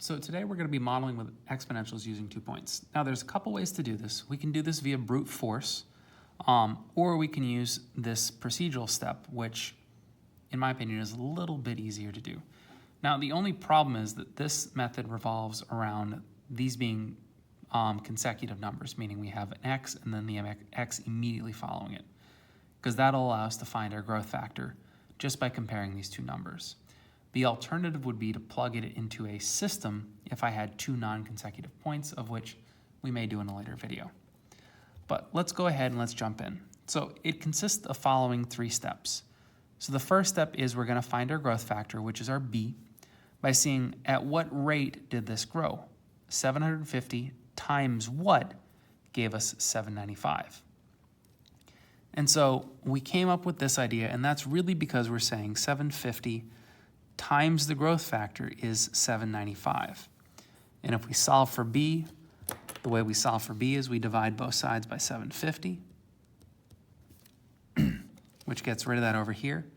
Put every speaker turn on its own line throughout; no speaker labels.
So today we're going to be modeling with exponentials using 2 points. Now there's a couple ways to do this. We can do this via brute force, or we can use this procedural step, which in my opinion is a little bit easier to do. Now the only problem is that this method revolves around these being consecutive numbers, meaning we have an x and then the x immediately following it, because that'll allow us to find our growth factor just by comparing these two numbers. The alternative would be to plug it into a system if I had two non-consecutive points, of which we may do in a later video. But let's go ahead and let's jump in. So it consists of following 3 steps. So the first step is we're going to find our growth factor, which is our b, by seeing at what rate did this grow. 750 times what gave us 795. And so we came up with this idea, and that's really because we're saying 750 times the growth factor is 795. And if we solve for b, the way we solve for b is we divide both sides by 750, which gets rid of that over here.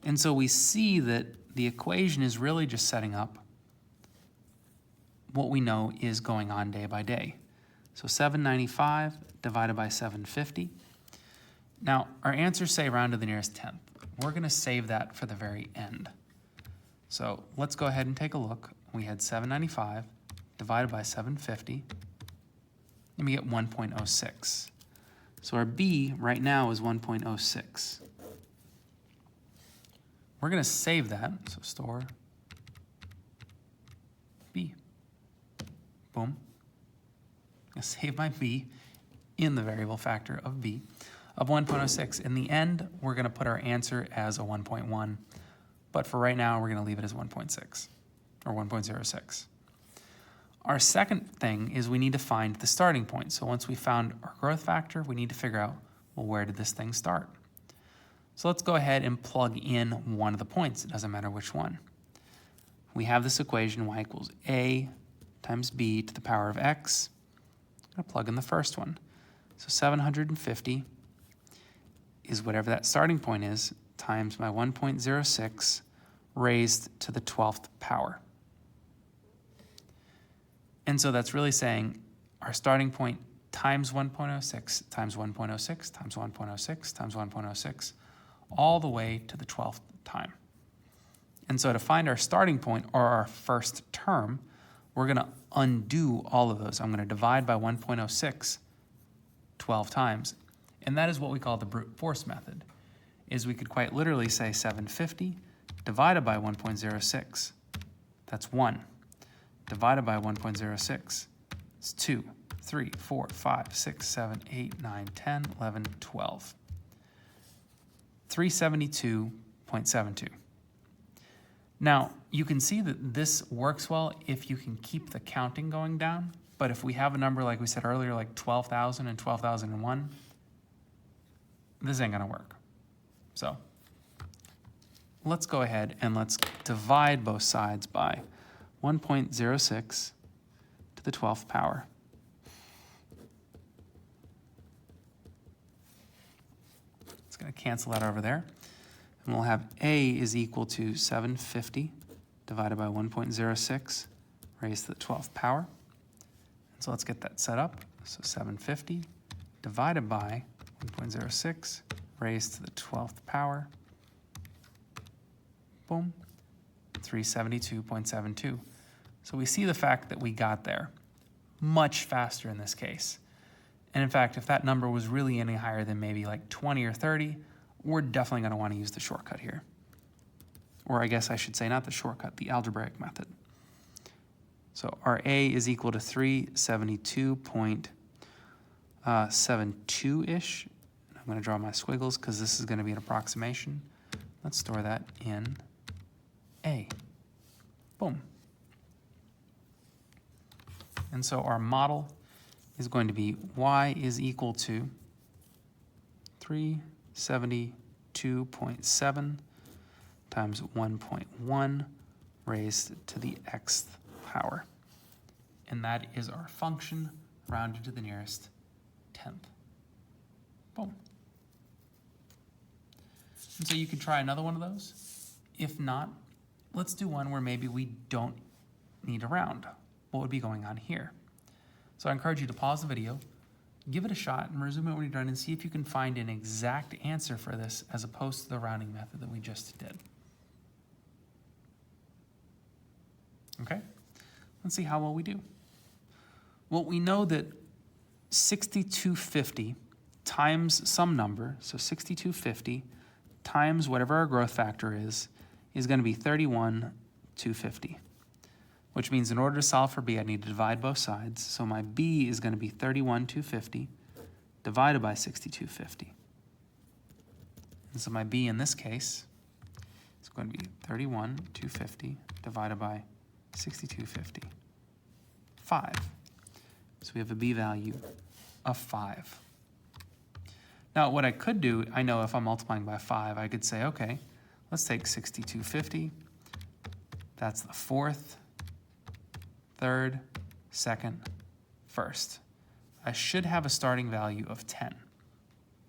And so we see that the equation is really just setting up what we know is going on day by day. So 795 divided by 750. Now, our answers say round to the nearest tenth. We're going to save that for the very end. So let's go ahead and take a look. We had 795 divided by 750, and we get 1.06. So our b right now is 1.06. We're going to save that, so store b. Boom. I'm going to save my b in the variable factor of b of 1.06. In the end, we're going to put our answer as a 1.1. But for right now, we're going to leave it as 1.6 or 1.06. Our second thing is we need to find the starting point. So once we found our growth factor, we need to figure out, well, where did this thing start? So let's go ahead and plug in one of the points. It doesn't matter which one. We have this equation, y equals a times b to the power of x. I'm going to plug in the first one. So 750 is whatever that starting point is, times my 1.06 raised to the 12th power. And so that's really saying our starting point times 1.06 times 1.06 times 1.06 times 1.06 all the way to the 12th time. And so to find our starting point, or our first term, we're going to undo all of those. I'm going to divide by 1.06 12 times. And that is what we call the brute force method. Is we could quite literally say 750 divided by 1.06, that's 1. Divided by 1.06, it's 2, 3, 4, 5, 6, 7, 8, 9, 10, 11, 12. 372.72. Now, you can see that this works well if you can keep the counting going down, but if we have a number like we said earlier, like 12,000 and 12,001, this ain't gonna work. So let's go ahead and let's divide both sides by 1.06 to the 12th power. It's going to cancel that over there. And we'll have a is equal to 750 divided by 1.06 raised to the 12th power. And so let's get that set up. So 750 divided by 1.06 raised to the 12th power, boom, 372.72. So we see the fact that we got there much faster in this case. And in fact, if that number was really any higher than maybe like 20 or 30, we're definitely going to want to use the shortcut here. Or I guess I should say not the shortcut, the algebraic method. So our a is equal to 372.72-ish. I'm going to draw my squiggles because this is going to be an approximation. Let's store that in A. Boom. And so our model is going to be y is equal to 372.7 times 1.1 raised to the xth power. And that is our function rounded to the nearest tenth. Boom. And so you can try another one of those. If not, let's do one where maybe we don't need to round. What would be going on here? So I encourage you to pause the video, give it a shot, and resume it when you're done and see if you can find an exact answer for this as opposed to the rounding method that we just did. Okay, let's see how well we do. Well, we know that 6250 times some number, so 6250 times whatever our growth factor is going to be 31,250, which means in order to solve for b, I need to divide both sides. So my b is going to be 31,250 divided by 6250. And so my b in this case is going to be 31,250 divided by 6250, 5. So we have a b value of 5. Now what I could do, I know if I'm multiplying by 5, I could say, okay, let's take 6250. That's the fourth, third, second, first. I should have a starting value of 10.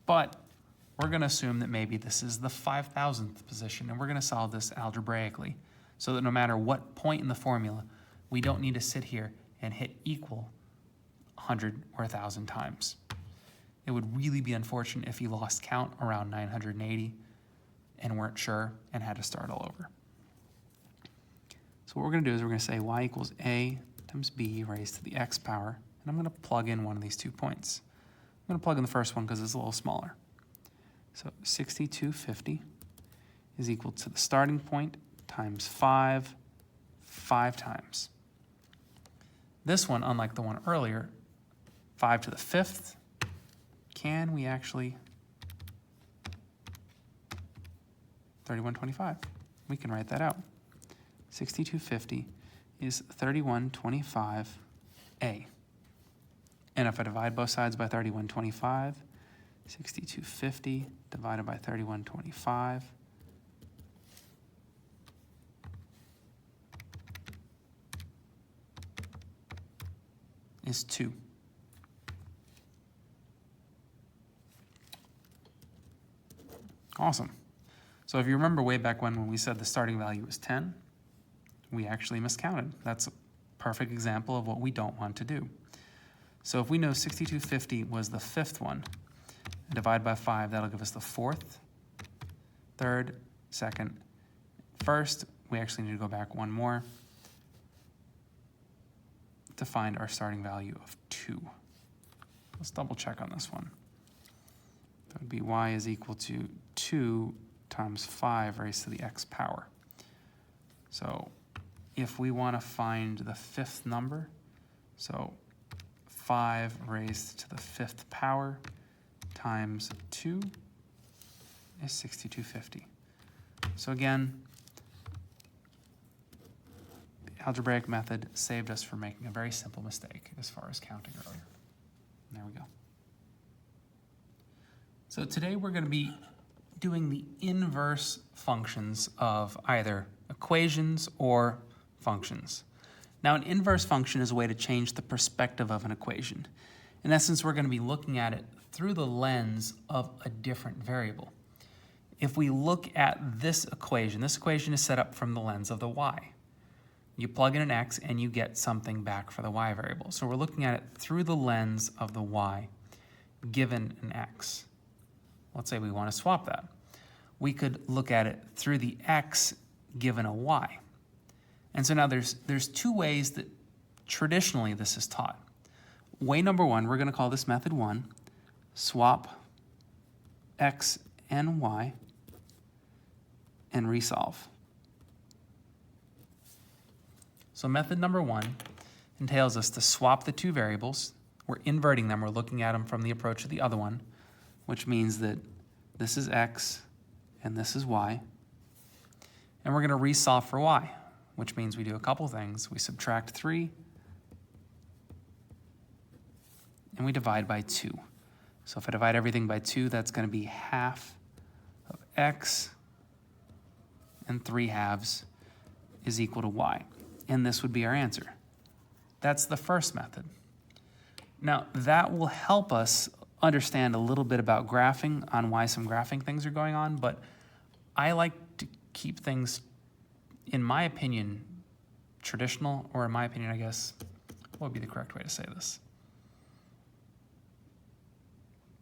But we're going to assume that maybe this is the 5,000th position, and we're going to solve this algebraically so that no matter what point in the formula, we don't need to sit here and hit equal 100 or 1,000 times. It would really be unfortunate if you lost count around 980 and weren't sure and had to start all over. So what we're going to do is we're going to say y equals a times b raised to the x power, and I'm going to plug in one of these 2 points. I'm going to plug in the first one because it's a little smaller. So 6250 is equal to the starting point times 5 times. This one, unlike the one earlier, 5 to the 5th, can we actually 3125? We can write that out. 6250 is 3125a. And if I divide both sides by 3125, 6250 divided by 3125 is 2. Awesome. So if you remember way back when we said the starting value was 10, we actually miscounted. That's a perfect example of what we don't want to do. So if we know 6250 was the 5th one, and divide by 5, that'll give us the 4th, 3rd, 2nd, 1st. We actually need to go back one more to find our starting value of 2. Let's double check on this one. That would be y is equal to 2 times 5 raised to the x power. So if we want to find the 5th number, so 5 raised to the 5th power times 2 is 6250. So again, the algebraic method saved us from making a very simple mistake as far as counting earlier. There we go. So today we're going to be doing the inverse functions of either equations or functions. Now, an inverse function is a way to change the perspective of an equation. In essence, we're going to be looking at it through the lens of a different variable. If we look at this equation is set up from the lens of the y. You plug in an x and you get something back for the y variable. So we're looking at it through the lens of the y given an x. Let's say we want to swap that. We could look at it through the x given a y. And so now there's 2 ways that traditionally this is taught. Way number 1, we're going to call this method 1, swap x and y and resolve. So method number 1 entails us to swap the 2 variables. We're inverting them. We're looking at them from the approach of the other one, which means that this is x and this is y. And we're going to resolve for y, which means we do a couple things. We subtract 3 and we divide by 2. So if I divide everything by 2, that's going to be half of x, and 3/2 is equal to y. And this would be our answer. That's the first method. Now, that will help us understand a little bit about graphing, on why some graphing things are going on, but I like to keep things, in my opinion, traditional, or in my opinion, I guess, what would be the correct way to say this?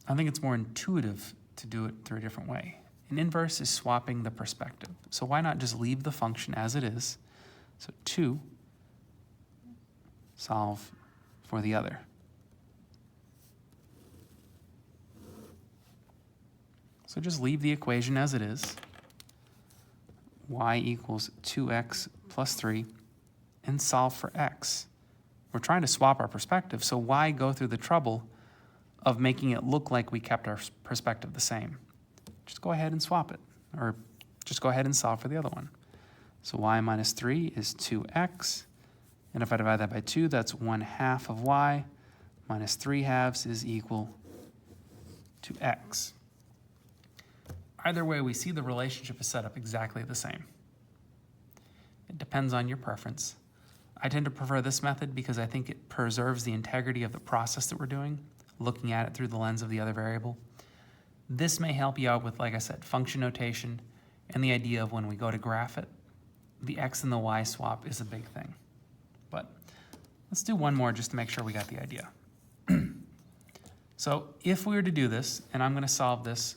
I think it's more intuitive to do it through a different way. An inverse is swapping the perspective. So why not just leave the function as it is? So 2, solve for the other. So just leave the equation as it is. Y equals 2x plus 3, and solve for x. We're trying to swap our perspective, so why go through the trouble of making it look like we kept our perspective the same? Just go ahead and swap it, or just go ahead and solve for the other one. So y minus 3 is 2x, and if I divide that by 2, that's 1/2 of y, minus 3/2 is equal to x. Either way, we see the relationship is set up exactly the same. It depends on your preference. I tend to prefer this method because I think it preserves the integrity of the process that we're doing, looking at it through the lens of the other variable. This may help you out with, like I said, function notation and the idea of when we go to graph it, the x and the y swap is a big thing. But let's do one more just to make sure we got the idea. So if we were to do this, and I'm going to solve this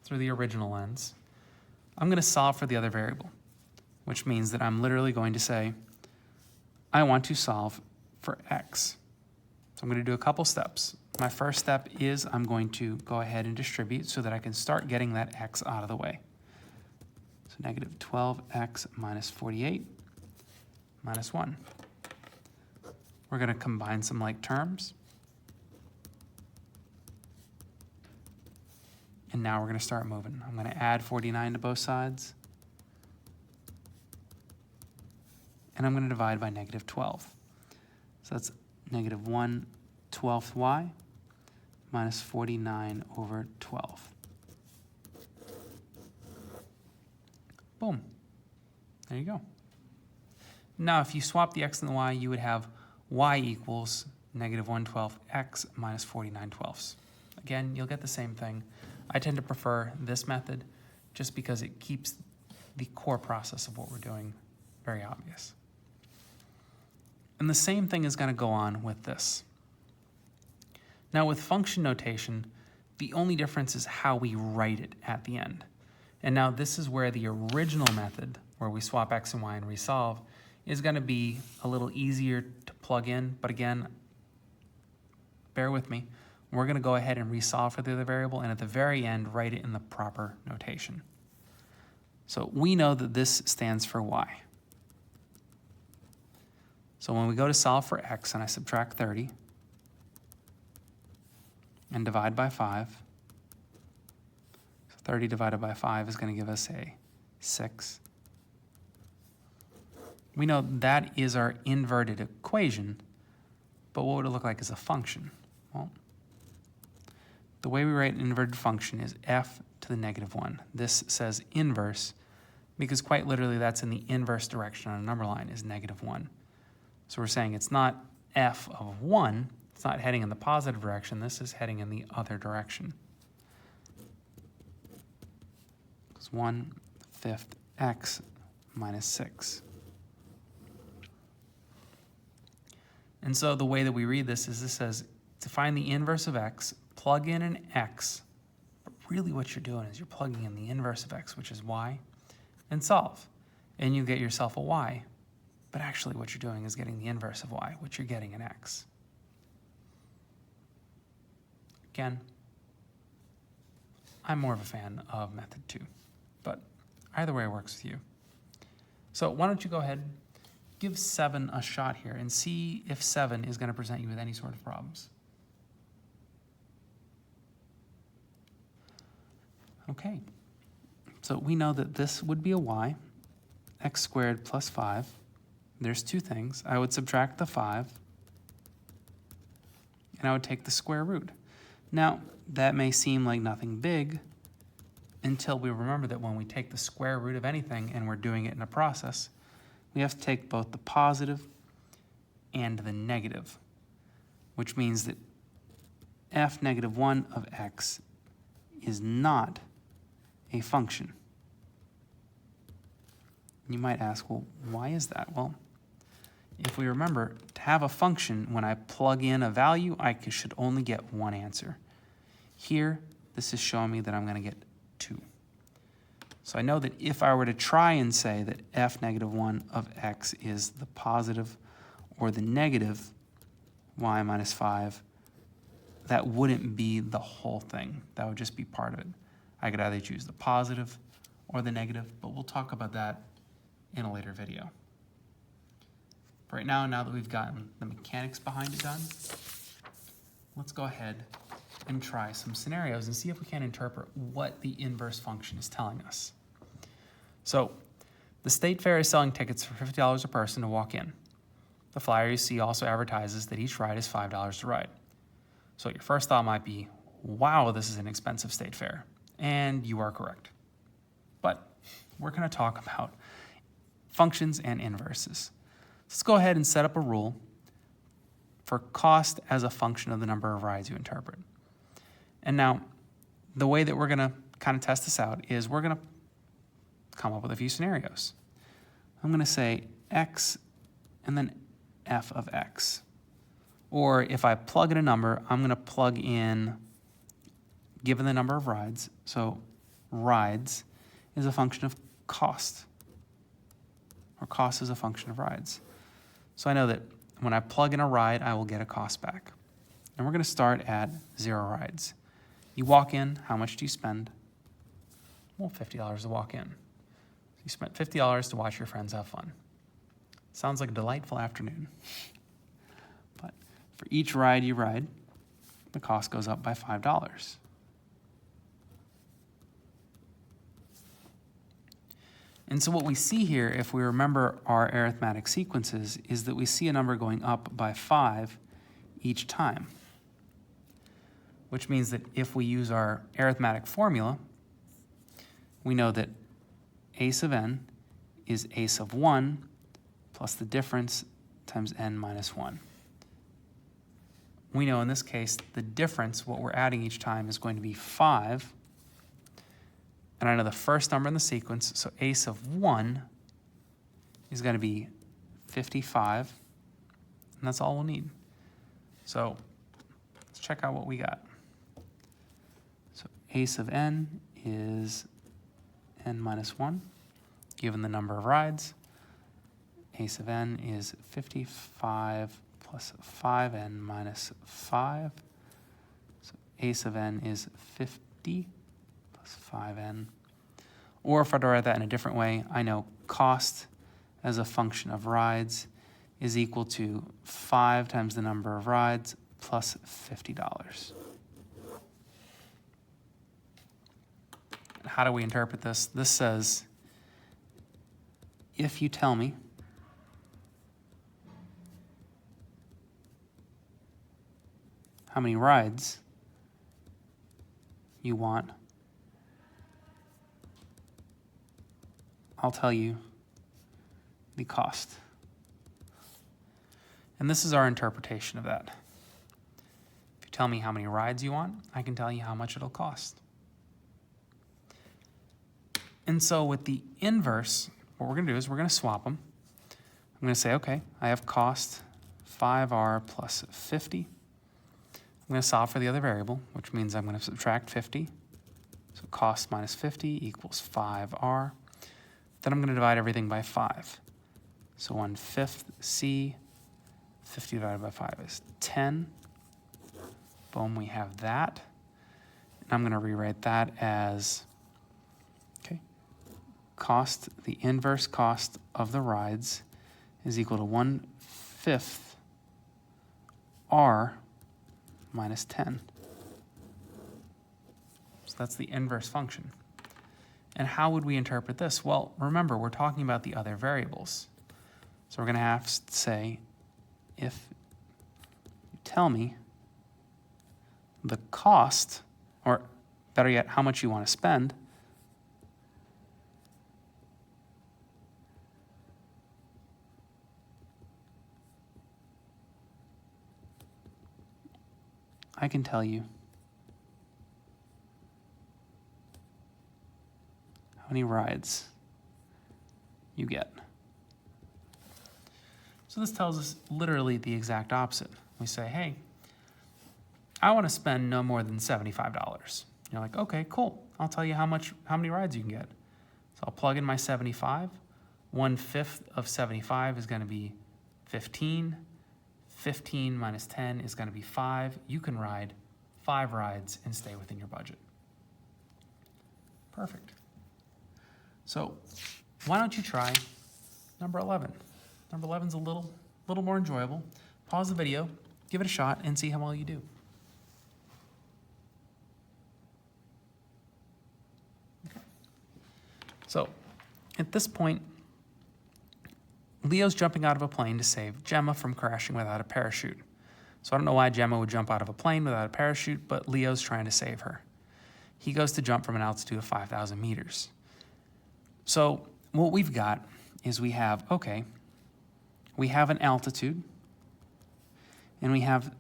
through the original lens, I'm going to solve for the other variable, which means that I'm literally going to say, I want to solve for x. So I'm going to do a couple steps. My first step is I'm going to go ahead and distribute so that I can start getting that x out of the way. So negative 12x minus 48 minus 1. We're going to combine some like terms. And now we're going to start moving. I'm going to add 49 to both sides. And I'm going to divide by negative 12. So that's negative 1/12 y minus 49 over 12. Boom. There you go. Now, if you swap the x and the y, you would have y equals negative 1/12 x minus 49/12. Again, you'll get the same thing. I tend to prefer this method just because it keeps the core process of what we're doing very obvious. And the same thing is going to go on with this. Now with function notation, the only difference is how we write it at the end. And now this is where the original method, where we swap x and y and resolve, is going to be a little easier to plug in. But again, bear with me. We're going to go ahead and resolve for the other variable, and at the very end, write it in the proper notation. So we know that this stands for y. So when we go to solve for x and I subtract 30 and divide by 5, so 30 divided by 5 is going to give us a 6. We know that is our inverted equation, but what would it look like as a function? Well, the way we write an inverted function is f to the negative 1. This says inverse because quite literally that's in the inverse direction on a number line is negative 1. So we're saying it's not f of 1, it's not heading in the positive direction, this is heading in the other direction. It's 1/5 x minus 6. And so the way that we read this is this says to find the inverse of x, plug in an x, but really what you're doing is you're plugging in the inverse of x, which is y, and solve. And you get yourself a y. But actually what you're doing is getting the inverse of y, which you're getting an x. Again, I'm more of a fan of method 2, but either way works with you. So why don't you go ahead, give 7 a shot here and see if 7 is going to present you with any sort of problems. Okay, so we know that this would be a y, x squared plus 5. There's two things. I would subtract the 5, and I would take the square root. Now, that may seem like nothing big until we remember that when we take the square root of anything and we're doing it in a process, we have to take both the positive and the negative, which means that f negative 1 of x is not a function. You might ask, well, why is that? Well, if we remember, to have a function, when I plug in a value, I should only get one answer. Here, this is showing me that I'm going to get 2. So I know that if I were to try and say that f negative 1 of x is the positive or the negative y minus 5, that wouldn't be the whole thing. That would just be part of it. I could either choose the positive or the negative, but we'll talk about that in a later video. Right now that we've gotten the mechanics behind it done, let's go ahead and try some scenarios and see if we can interpret what the inverse function is telling us. So, the State Fair is selling tickets for $50 a person to walk in. The flyer you see also advertises that each ride is $5 to ride. So your first thought might be, wow, this is an expensive state fair. And you are correct. But we're going to talk about functions and inverses. Let's go ahead and set up a rule for cost as a function of the number of rides you interpret. And now, the way that we're going to kind of test this out is we're going to come up with a few scenarios. I'm going to say x and then f of x. Or if I plug in a number, I'm going to plug in, given the number of rides, so rides is a function of cost, or cost is a function of rides. So I know that when I plug in a ride, I will get a cost back. And we're going to start at 0 rides. You walk in, how much do you spend? Well, $50 to walk in. So you spent $50 to watch your friends have fun. Sounds like a delightful afternoon. But for each ride you ride, the cost goes up by $5. And so what we see here, if we remember our arithmetic sequences, is that we see a number going up by 5 each time. Which means that if we use our arithmetic formula, we know that a sub n is a sub 1 plus the difference times n minus 1. We know in this case the difference, what we're adding each time, is going to be 5. And I know the first number in the sequence, so a sub 1 is going to be 55. And that's all we'll need. So let's check out what we got. So a sub n is n minus 1, given the number of rides. A sub n is 55 plus 5n minus 5. So a sub n is 50 plus 5n. Or if I were to write that in a different way, I know cost as a function of rides is equal to 5 times the number of rides plus $50. How do we interpret this? This says, if you tell me how many rides you want, I'll tell you the cost. And this is our interpretation of that. If you tell me how many rides you want, I can tell you how much it'll cost. And so with the inverse, what we're going to do is we're going to swap them. I'm going to say, okay, I have cost 5r plus 50. I'm going to solve for the other variable, which means I'm going to subtract 50. So cost minus 50 equals 5r. Then I'm going to divide everything by 5. So 1/5 c, 50 divided by 5 is 10. Boom, we have that. And I'm going to rewrite that as, okay, cost, the inverse cost of the rides is equal to 1/5 r minus 10. So that's the inverse function. And how would we interpret this? Well, remember, we're talking about the other variables. So we're going to have to say, if you tell me the cost, or better yet, how much you want to spend, I can tell you how many rides you get. So this tells us literally the exact opposite. We say, hey, I want to spend no more than $75. You're like, okay, cool. I'll tell you how many rides you can get. So I'll plug in my 75. 1/5 of 75 is going to be 15. 15 minus 10 is going to be 5. You can ride 5 rides and stay within your budget. Perfect. So why don't you try number 11? Number 11's a little more enjoyable. Pause the video, give it a shot, and see how well you do. Okay. So at this point, Leo's jumping out of a plane to save Gemma from crashing without a parachute. So I don't know why Gemma would jump out of a plane without a parachute, but Leo's trying to save her. He goes to jump from an altitude of 5,000 meters. So what we've got is we have an altitude, and we have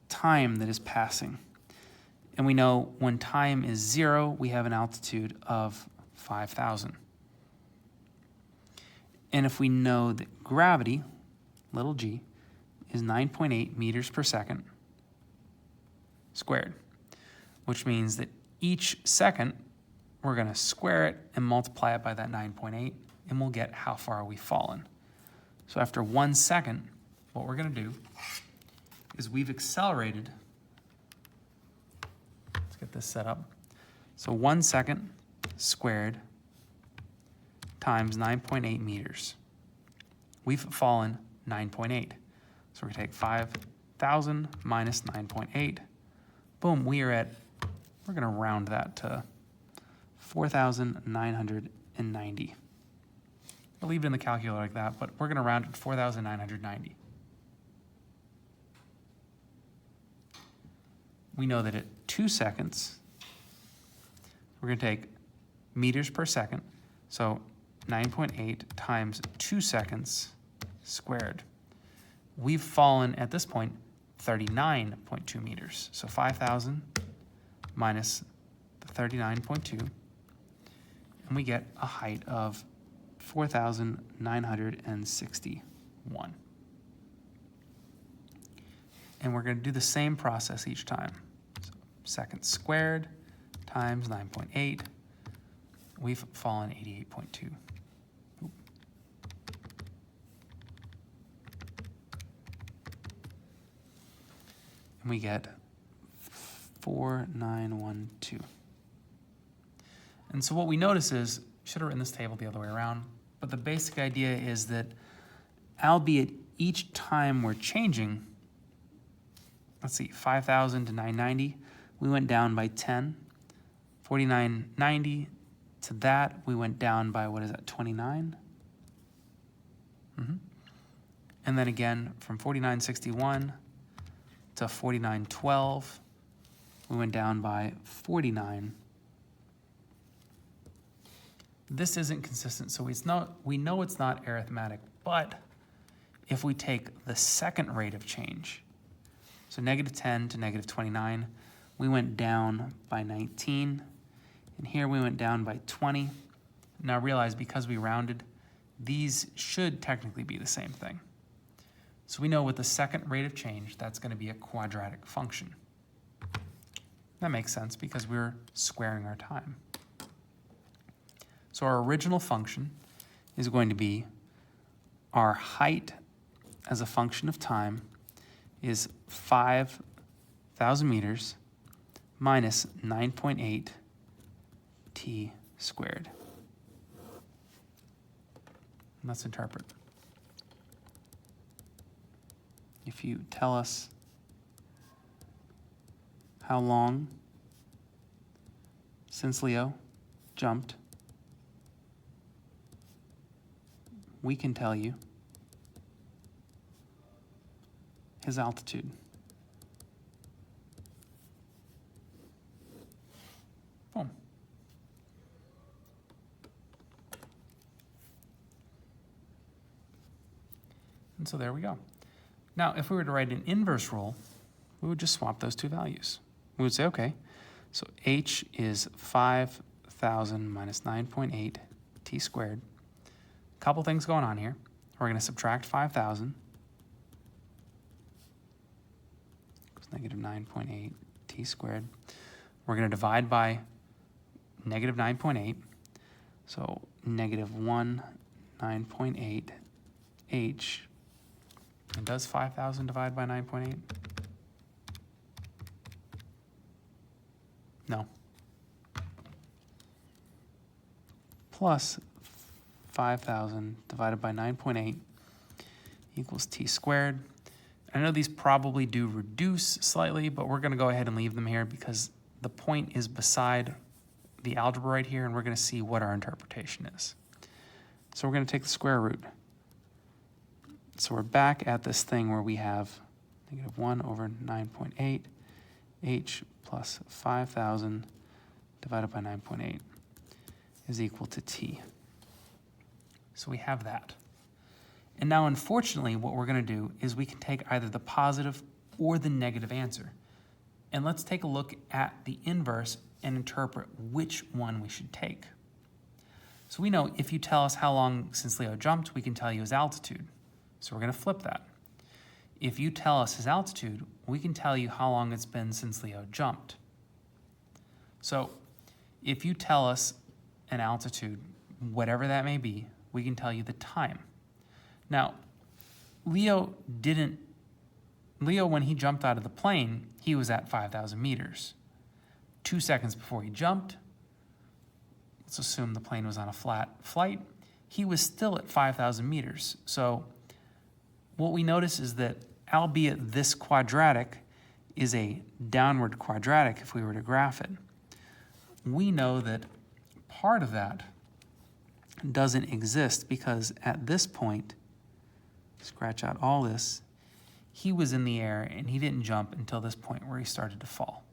time that is passing. And we know when time is 0, we have an altitude of 5,000. And if we know that gravity, little g, is 9.8 meters per second squared, which means that each second we're going to square it and multiply it by that 9.8, and we'll get how far we've fallen. So after 1 second, what we're going to do is we've accelerated. Let's get this set up. So 1 second squared times 9.8 meters. We've fallen 9.8. So we're going to take 5,000 minus 9.8. Boom, we're going to round that to 4,990. I'll leave it in the calculator like that, but we're going to round it to 4,990. We know that at 2 seconds, we're going to take meters per second. So 9.8 times 2 seconds squared. We've fallen, at this point, 39.2 meters. So 5,000 minus the 39.2, and we get a height of 4,961. And we're going to do the same process each time. So seconds squared times 9.8. We've fallen 88.2. And we get 4,912. And so what we notice is, should have written this table the other way around, but the basic idea is that, albeit each time we're changing, let's see, 5,000 to 990, we went down by 10. 4,990 to that, we went down by, 29? And then again, from 4,961 to 4,912, we went down by 49. This isn't consistent, so we know it's not arithmetic, but if we take the second rate of change, so -10 to -29, we went down by 19, and here we went down by 20. Now realize, because we rounded, these should technically be the same thing. So we know with the second rate of change, that's going to be a quadratic function. That makes sense because we're squaring our time. So our original function is going to be our height as a function of time is 5,000 meters minus 9.8 t squared. Let's interpret. If you tell us how long since Leo jumped, we can tell you his altitude. Boom. And so there we go. Now, if we were to write an inverse rule, we would just swap those two values. We would say, okay, so h is 5,000 minus 9.8 t squared. Couple things going on here. We're going to subtract 5,000. Equals negative 9.8 t squared. We're going to divide by negative 9.8. So negative 1, 9.8 h. And does 5,000 divide by 9.8? No. Plus 5,000 divided by 9.8 equals t squared. I know these probably do reduce slightly, but we're going to go ahead and leave them here because the point is beside the algebra right here, and we're going to see what our interpretation is. So we're going to take the square root. So we're back at this thing where we have negative 1 over 9.8 h plus 5,000 divided by 9.8 is equal to t. So we have that. And now, unfortunately, what we're going to do is we can take either the positive or the negative answer. And let's take a look at the inverse and interpret which one we should take. So we know if you tell us how long since Leo jumped, we can tell you his altitude. So we're going to flip that. If you tell us his altitude, we can tell you how long it's been since Leo jumped. So if you tell us an altitude, whatever that may be, we can tell you the time. Now, Leo, when he jumped out of the plane, he was at 5,000 meters. 2 seconds before he jumped, let's assume the plane was on a flat flight, he was still at 5,000 meters. So what we notice is that, albeit this quadratic is a downward quadratic if we were to graph it, we know that part of that doesn't exist because at this point, scratch out all this, he was in the air and he didn't jump until this point where he started to fall.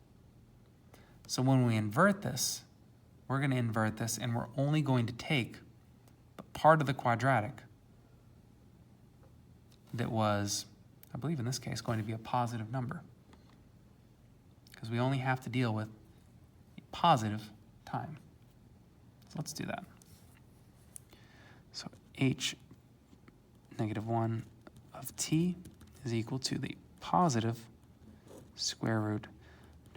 So when we invert this, we're going to invert this and we're only going to take part of the quadratic that was, I believe in this case, going to be a positive number. Because we only have to deal with a positive time. So let's do that. So h negative 1 of t is equal to the positive square root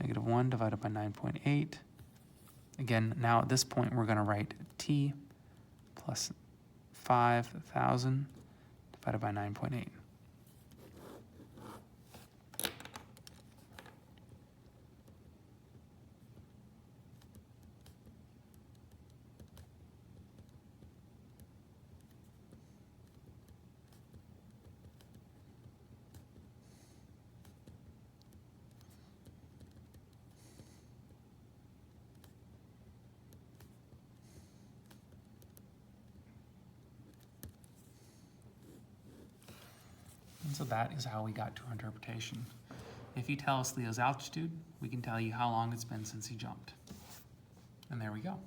negative 1 divided by 9.8. Again, now at this point, we're going to write t plus 5,000 divided by 9.8. And so that is how we got to our interpretation. If you tell us Leo's altitude, we can tell you how long it's been since he jumped. And there we go.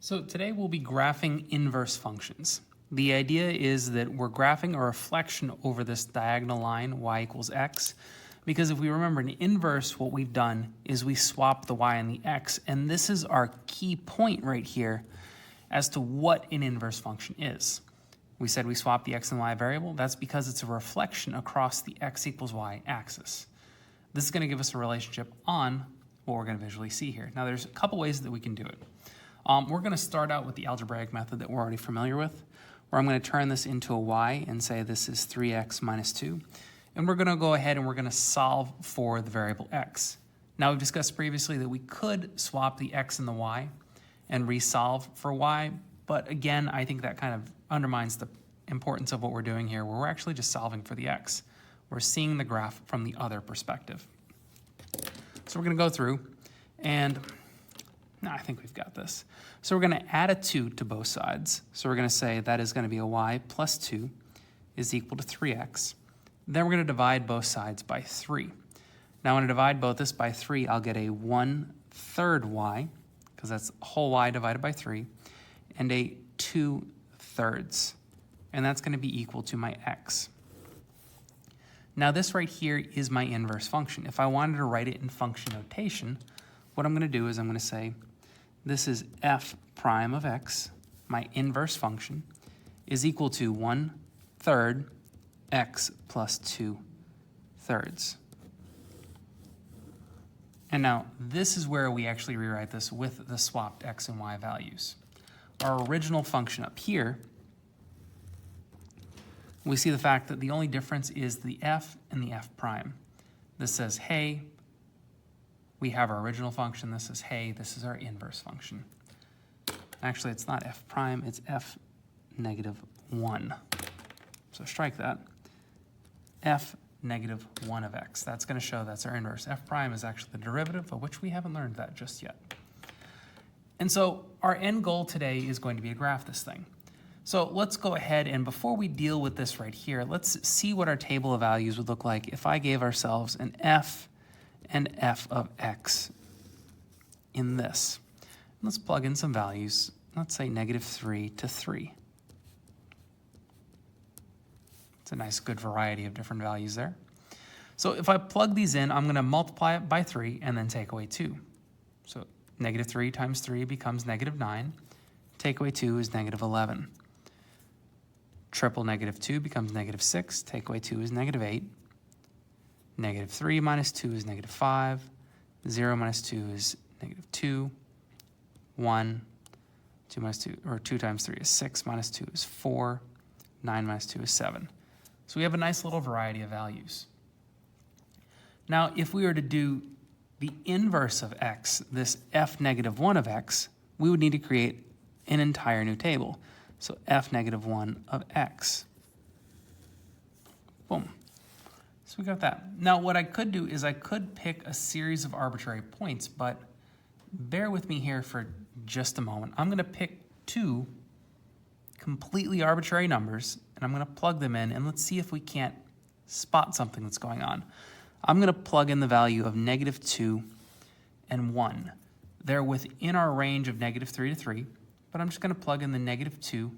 So today we'll be graphing inverse functions. The idea is that we're graphing a reflection over this diagonal line, y equals x, because if we remember in inverse, what we've done is we swapped the y and the x, and this is our key point right here as to what an inverse function is. We said we swapped the x and y variable. That's because it's a reflection across the x equals y axis. This is going to give us a relationship on what we're going to visually see here. Now, there's a couple ways that we can do it. We're going to start out with the algebraic method that we're already familiar with, where I'm going to turn this into a y and say this is 3x minus 2. And we're going to go ahead and we're going to solve for the variable x. Now, we've discussed previously that we could swap the x and the y and resolve for y, but again, I think that kind of undermines the importance of what we're doing here, where we're actually just solving for the x. We're seeing the graph from the other perspective. So we're going to go through, and I think we've got this. So we're going to add a 2 to both sides. So we're going to say that is going to be a y plus 2 is equal to 3x. Then we're going to divide both sides by 3. Now when I divide both this by 3, I'll get a 1/3 y, because that's whole y divided by 3, and a 2/3. And that's going to be equal to my x. Now this right here is my inverse function. If I wanted to write it in function notation, what I'm going to do is I'm going to say this is f prime of x, my inverse function, is equal to 1/3 x plus 2/3. And now this is where we actually rewrite this with the swapped x and y values. Our original function up here, we see the fact that the only difference is the f and the f prime. This says, hey, we have our original function. This is, hey, this is our inverse function. Actually, it's not f prime, it's f negative 1. So strike that. F negative 1 of x. That's going to show that's our inverse. F prime is actually the derivative, of which we haven't learned that just yet. And so our end goal today is going to be to graph this thing. So let's go ahead, and before we deal with this right here, let's see what our table of values would look like if I gave ourselves an f and f of x in this. Let's plug in some values. Let's say -3 to 3. It's a nice good variety of different values there. So if I plug these in, I'm going to multiply it by 3 and then take away 2. So -3 times 3 becomes -9. Take away 2 is -11. Triple -2 becomes -6. Take away 2 is -8. -3 minus 2 is -5. 0 minus 2 is -2. 1, 2 minus 2, or 2 times 3 is 6, minus 2 is 4. 9 minus 2 is 7. So we have a nice little variety of values. Now, if we were to do the inverse of x, this f negative 1 of x, we would need to create an entire new table. So f negative 1 of x. Boom. So we got that. Now, what I could do is I could pick a series of arbitrary points, but bear with me here for just a moment. I'm going to pick 2 completely arbitrary numbers, and I'm going to plug them in, and let's see if we can't spot something that's going on. I'm going to plug in the value of -2 and 1. They're within our range of -3 to 3, but I'm just going to plug in the -2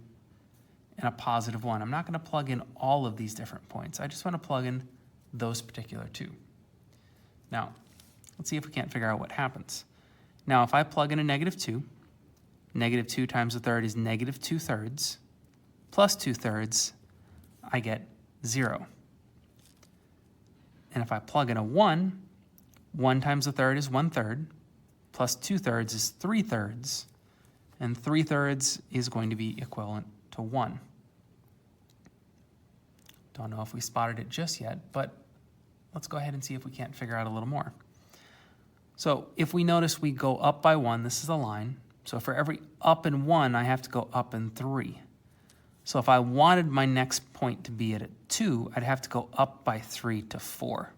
and a +1. I'm not going to plug in all of these different points. I just want to plug in those particular 2. Now, let's see if we can't figure out what happens. Now, if I plug in a -2, -2 times a third is -2/3, plus 2/3, I get 0. And if I plug in a 1, 1 times a third is 1/3, plus 2/3 is 3/3, and 3/3 is going to be equivalent to 1. Don't know if we spotted it just yet, but let's go ahead and see if we can't figure out a little more. So if we notice we go up by 1, this is a line. So for every up in 1, I have to go up in 3. So if I wanted my next point to be at a 2, I'd have to go up by 3 to 4.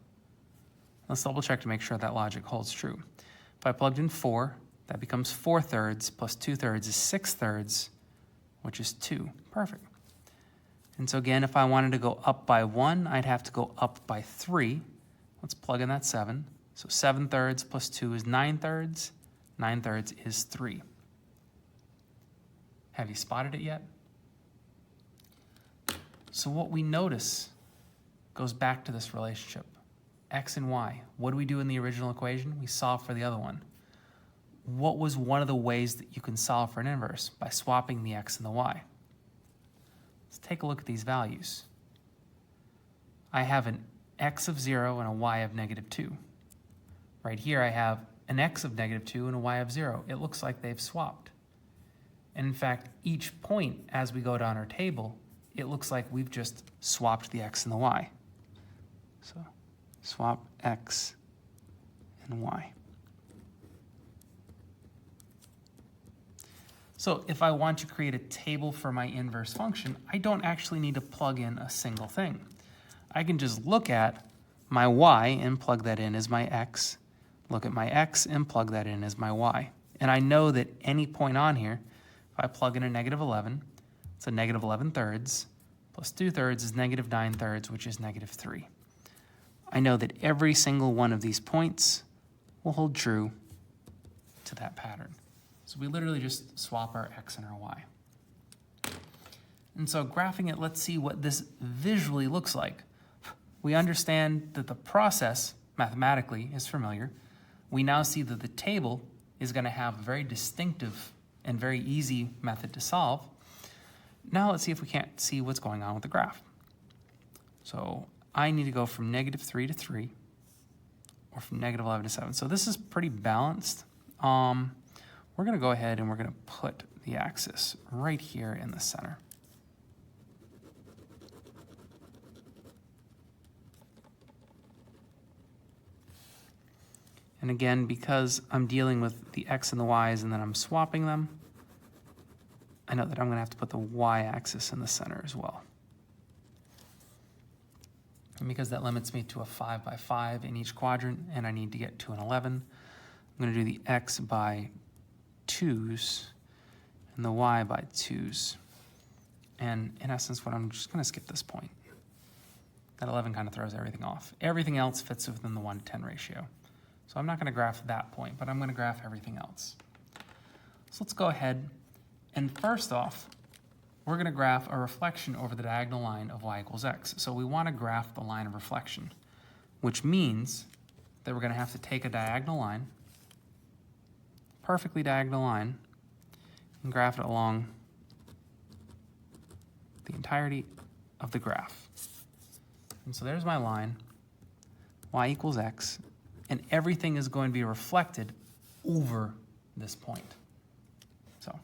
Let's double check to make sure that logic holds true. If I plugged in 4, that becomes 4/3 plus 2/3 is 6/3, which is 2. Perfect. And so again, if I wanted to go up by 1, I'd have to go up by 3. Let's plug in that 7. So 7/3 plus 2 is 9/3. 9/3 is 3. Have you spotted it yet? So what we notice goes back to this relationship. X and Y. What do we do in the original equation? We solve for the other one. What was one of the ways that you can solve for an inverse? By swapping the X and the Y. Let's take a look at these values. I have an X of 0 and a Y of -2. Right here I have an X of -2 and a Y of 0. It looks like they've swapped. And in fact, each point as we go down our table, it looks like we've just swapped the X and the Y. So swap X and Y. So if I want to create a table for my inverse function, I don't actually need to plug in a single thing. I can just look at my Y and plug that in as my X, look at my X and plug that in as my Y. And I know that any point on here, if I plug in a -11, it's a -11/3, plus 2/3 is -9/3, which is -3. I know that every single one of these points will hold true to that pattern. So we literally just swap our X and our Y. And so graphing it, let's see what this visually looks like. We understand that the process mathematically is familiar. We now see that the table is going to have a very distinctive and very easy method to solve. Now let's see if we can't see what's going on with the graph. So I need to go from -3 to 3, or from -11 to 7. So this is pretty balanced. We're going to go ahead and we're going to put the axis right here in the center. And again, because I'm dealing with the x and the y's and then I'm swapping them, I know that I'm going to have to put the y-axis in the center as well. And because that limits me to a 5 by 5 in each quadrant, and I need to get to an 11, I'm going to do the x by 2's and the y by 2's. And in essence, what I'm just going to skip this point. That 11 kind of throws everything off. Everything else fits within the 1 to 10 ratio. So I'm not going to graph that point, but I'm going to graph everything else. So let's go ahead, and first off, we're going to graph a reflection over the diagonal line of y equals x. So we want to graph the line of reflection, which means that we're going to have to take a diagonal line, perfectly diagonal line, and graph it along the entirety of the graph. And so there's my line, y equals x, and everything is going to be reflected over this point. So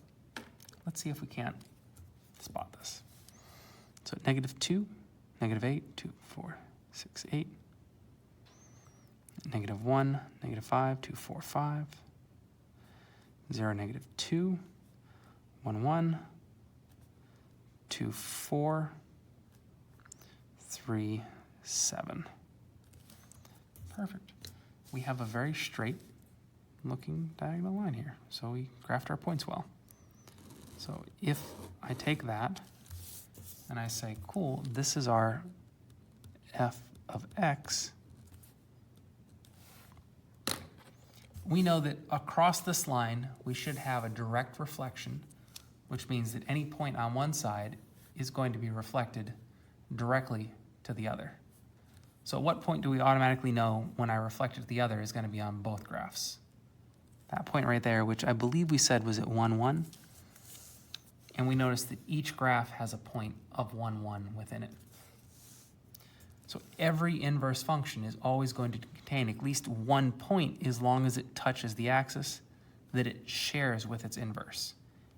let's see if we can't spot this. So -2, -8, 2, 4, 6, 8, -1, -5, 2, 4, 5, 0, -2, 1, 1, 2, 4, 3, 7. Perfect. We have a very straight looking diagonal line here. So we graphed our points well. So if I take that and I say, cool, this is our f of x, we know that across this line, we should have a direct reflection, which means that any point on one side is going to be reflected directly to the other. So at what point do we automatically know when I reflect it to the other is going to be on both graphs? That point right there, which I believe we said was at 1, 1. And we notice that each graph has a point of 1, 1 within it. So every inverse function is always going to contain at least one point as long as it touches the axis that it shares with its inverse.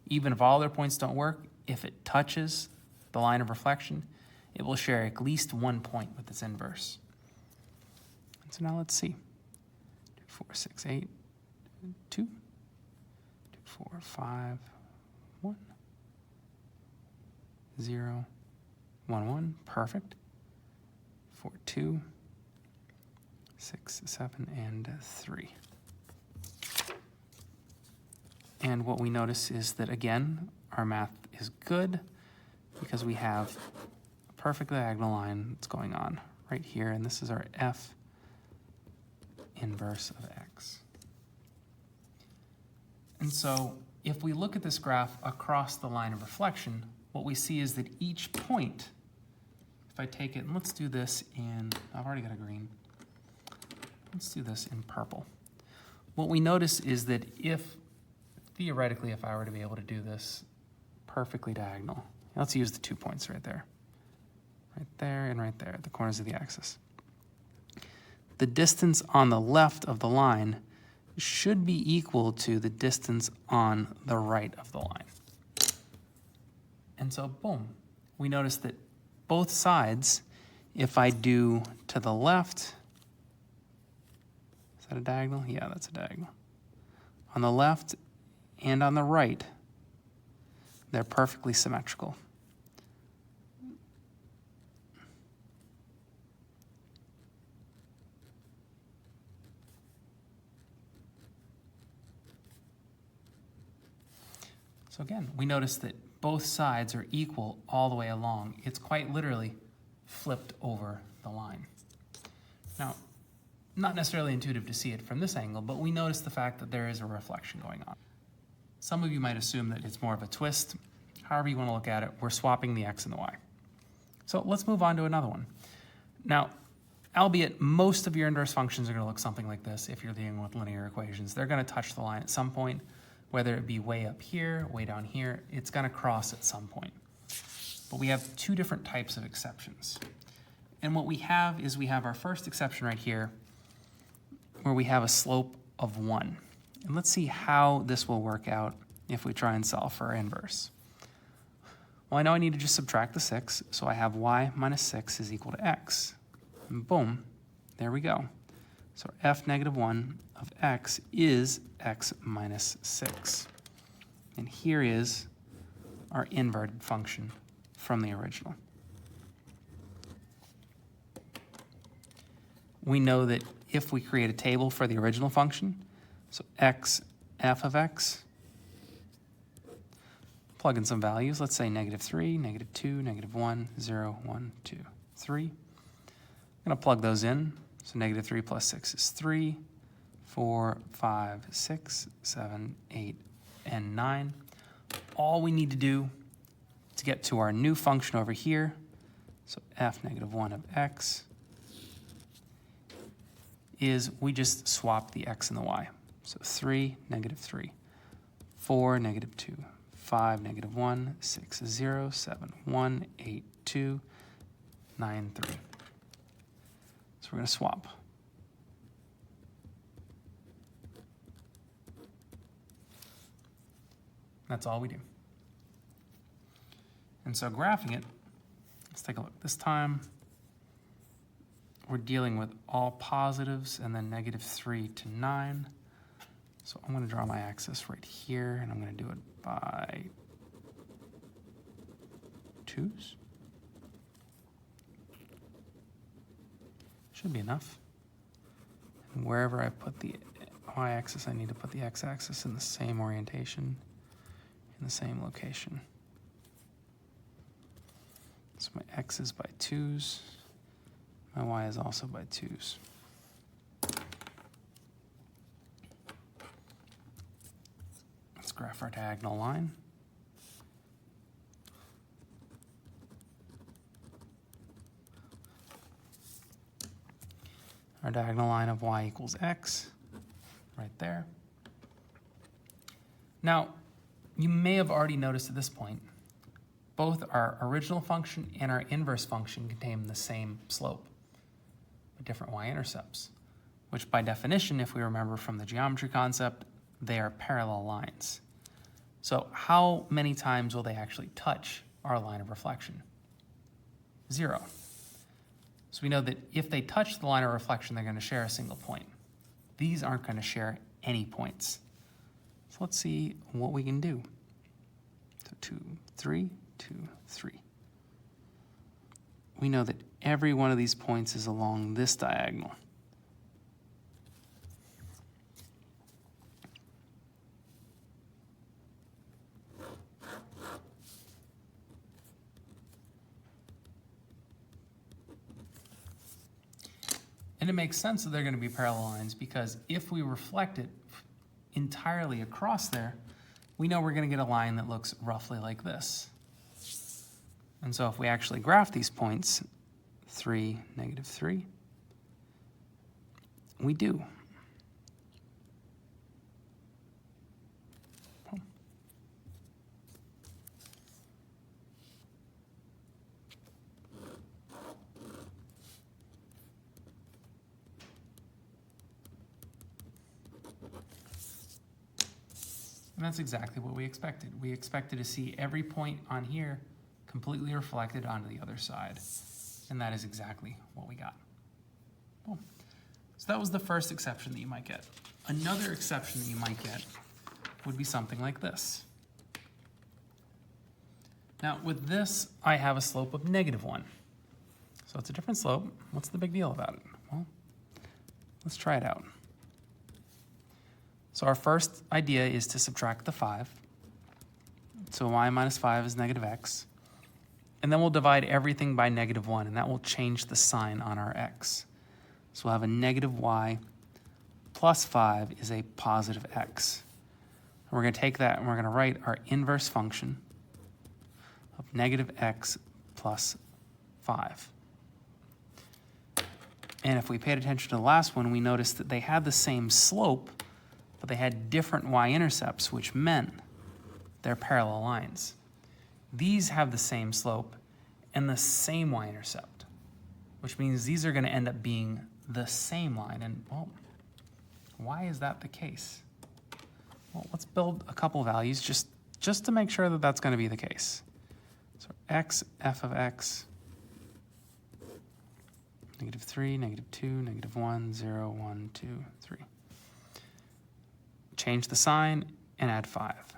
Even if all their points don't work, if it touches the line of reflection, it will share at least one point with its inverse. And so now let's see. 2, 4, 6, 8, 2, 2, 4, 5, 1, 0, 1, 1, perfect. 4, 2, 6, 7, and 3. And what we notice is that, again, our math is good because we have a perfect diagonal line that's going on right here, and this is our f inverse of x. And so if we look at this graph across the line of reflection, what we see is that each point, if I take it, and let's do this in, I've already got a green. Let's do this in purple. What we notice is that if, theoretically, if I were to be able to do this perfectly diagonal, let's use the 2 points right there and right there at the corners of the axis. The distance on the left of the line should be equal to the distance on the right of the line. And so, boom, we notice that both sides, if I do to the left, is that a diagonal? Yeah, that's a diagonal. On the left and on the right, they're perfectly symmetrical. So again, we notice that both sides are equal all the way along. It's quite literally flipped over the line. Now, not necessarily intuitive to see it from this angle, but we notice the fact that there is a reflection going on. Some of you might assume that it's more of a twist. However you want to look at it, we're swapping the x and the y. So let's move on to another one. Now, albeit most of your inverse functions are going to look something like this if you're dealing with linear equations. They're going to touch the line at some point, whether it be way up here, way down here, it's going to cross at some point. but we have two different types of exceptions. And what we have is we have our first exception right here, where we have a slope of 1. And let's see how this will work out if we try and solve for our inverse. Well, I know I need to just subtract the 6, so I have y minus 6 is equal to x. And boom, there we go. So f negative 1 of x is x minus 6. And here is our inverted function from the original. We know that if we create a table for the original function, so f of x, plug in some values, let's say -3, -2, -1, 0, 1, 2, 3. I'm going to plug those in. So -3 plus 6 is 3, 4, 5, 6, 7, 8, and 9. All we need to do to get to our new function over here, so f negative 1 of x, is we just swap the x and the y. So 3, -3, 4, -2, 5, -1, 6, 0, 7, 1, 8, 2, 9, 3. So we're going to swap. That's all we do. And so graphing it, let's take a look. This time, we're dealing with all positives and then -3 to 9. So I'm going to draw my axis right here, and I'm going to do it by 2's. Should be enough. And wherever I put the y-axis, I need to put the x-axis in the same orientation, in the same location. So my x is by 2's. My y is also by 2's. Let's graph our diagonal line. Our diagonal line of y equals x, right there. Now, you may have already noticed at this point, both our original function and our inverse function contain the same slope, with different y-intercepts, which by definition, if we remember from the geometry concept, they are parallel lines. So how many times will they actually touch our line of reflection? 0. So we know that if they touch the line of reflection, they're going to share a single point. These aren't going to share any points. So let's see what we can do. So 2, 3, 2, 3. We know that every one of these points is along this diagonal. And it makes sense that they're going to be parallel lines because if we reflect it entirely across there, we know we're going to get a line that looks roughly like this. And so if we actually graph these points, 3, -3, we do. And that's exactly what we expected. We expected to see every point on here completely reflected onto the other side. And that is exactly what we got. Cool. So that was the first exception that you might get. Another exception that you might get would be something like this. Now with this, I have a slope of -1. So it's a different slope. What's the big deal about it? Well, let's try it out. So our first idea is to subtract the 5. So y minus 5 is -x. And then we'll divide everything by -1, and that will change the sign on our x. So we'll have a -y plus 5 is a positive x. And we're going to take that and we're going to write our inverse function of -x plus 5. And if we paid attention to the last one, we noticed that they had the same slope, but they had different y-intercepts, which meant they're parallel lines. These have the same slope, and the same y-intercept, which means these are going to end up being the same line. And, well, why is that the case? Well, let's build a couple values just to make sure that that's going to be the case. So x, f of x, -3, -2, -1, 0, 1, 2, 3. Change the sign and add 5.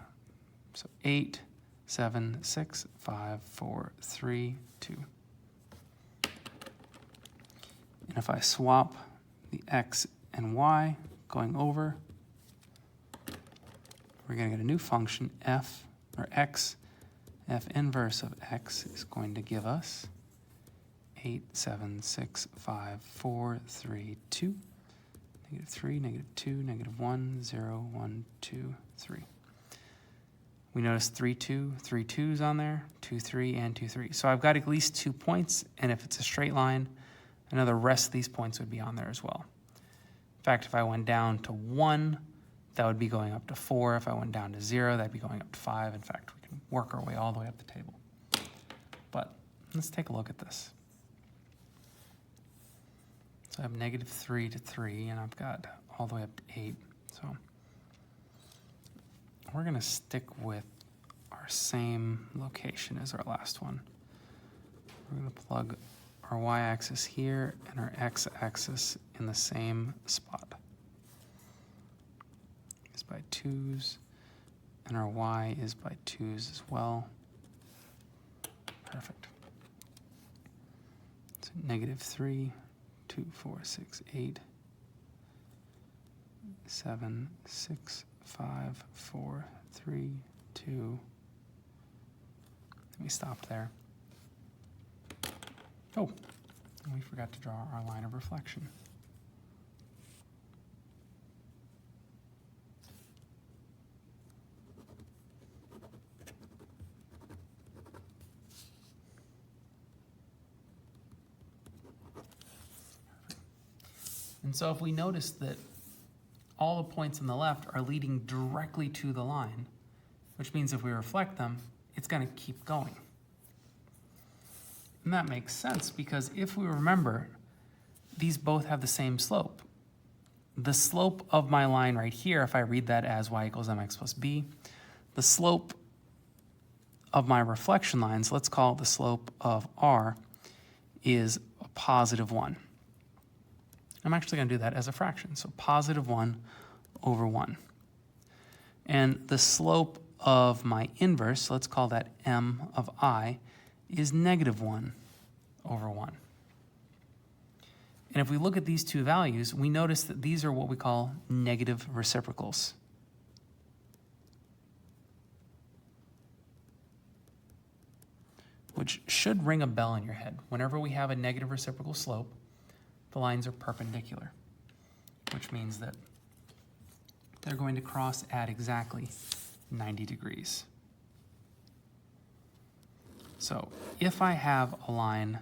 So 8, 7, 6, 5, 4, 3, 2. And if I swap the x and y going over, we're going to get a new function, f, or x. F inverse of x is going to give us 8, 7, 6, 5, 4, 3, 2, -3, -2, -1, 0, 1, 2, 3. We notice 3, 2, 3 2's on there, 2, 3, and 2, 3. So I've got at least 2 points, and if it's a straight line, I know the rest of these points would be on there as well. In fact, if I went down to 1, that would be going up to 4. If I went down to 0, that'd be going up to 5. In fact, we can work our way all the way up the table. But let's take a look at this. So I have -3 to 3, and I've got all the way up to 8. So we're going to stick with our same location as our last one. We're going to plug our y-axis here and our x-axis in the same spot. It's by 2's, and our y is by 2's as well. Perfect. So -3, 2, 4, 6, 8, 7, 6, 5, 4, 3, 2. Let me stop there. Oh, we forgot to draw our line of reflection. And so if we notice that all the points on the left are leading directly to the line, which means if we reflect them, it's going to keep going. And that makes sense because if we remember, these both have the same slope. The slope of my line right here, if I read that as y equals mx plus b, the slope of my reflection lines, let's call it the slope of r, is a +1. I'm actually going to do that as a fraction, so +1 over 1. And the slope of my inverse, let's call that m of I, is -1 over 1. And if we look at these two values, we notice that these are what we call negative reciprocals. Which should ring a bell in your head. Whenever we have a negative reciprocal slope, the lines are perpendicular, which means that they're going to cross at exactly 90 degrees. So if I have a line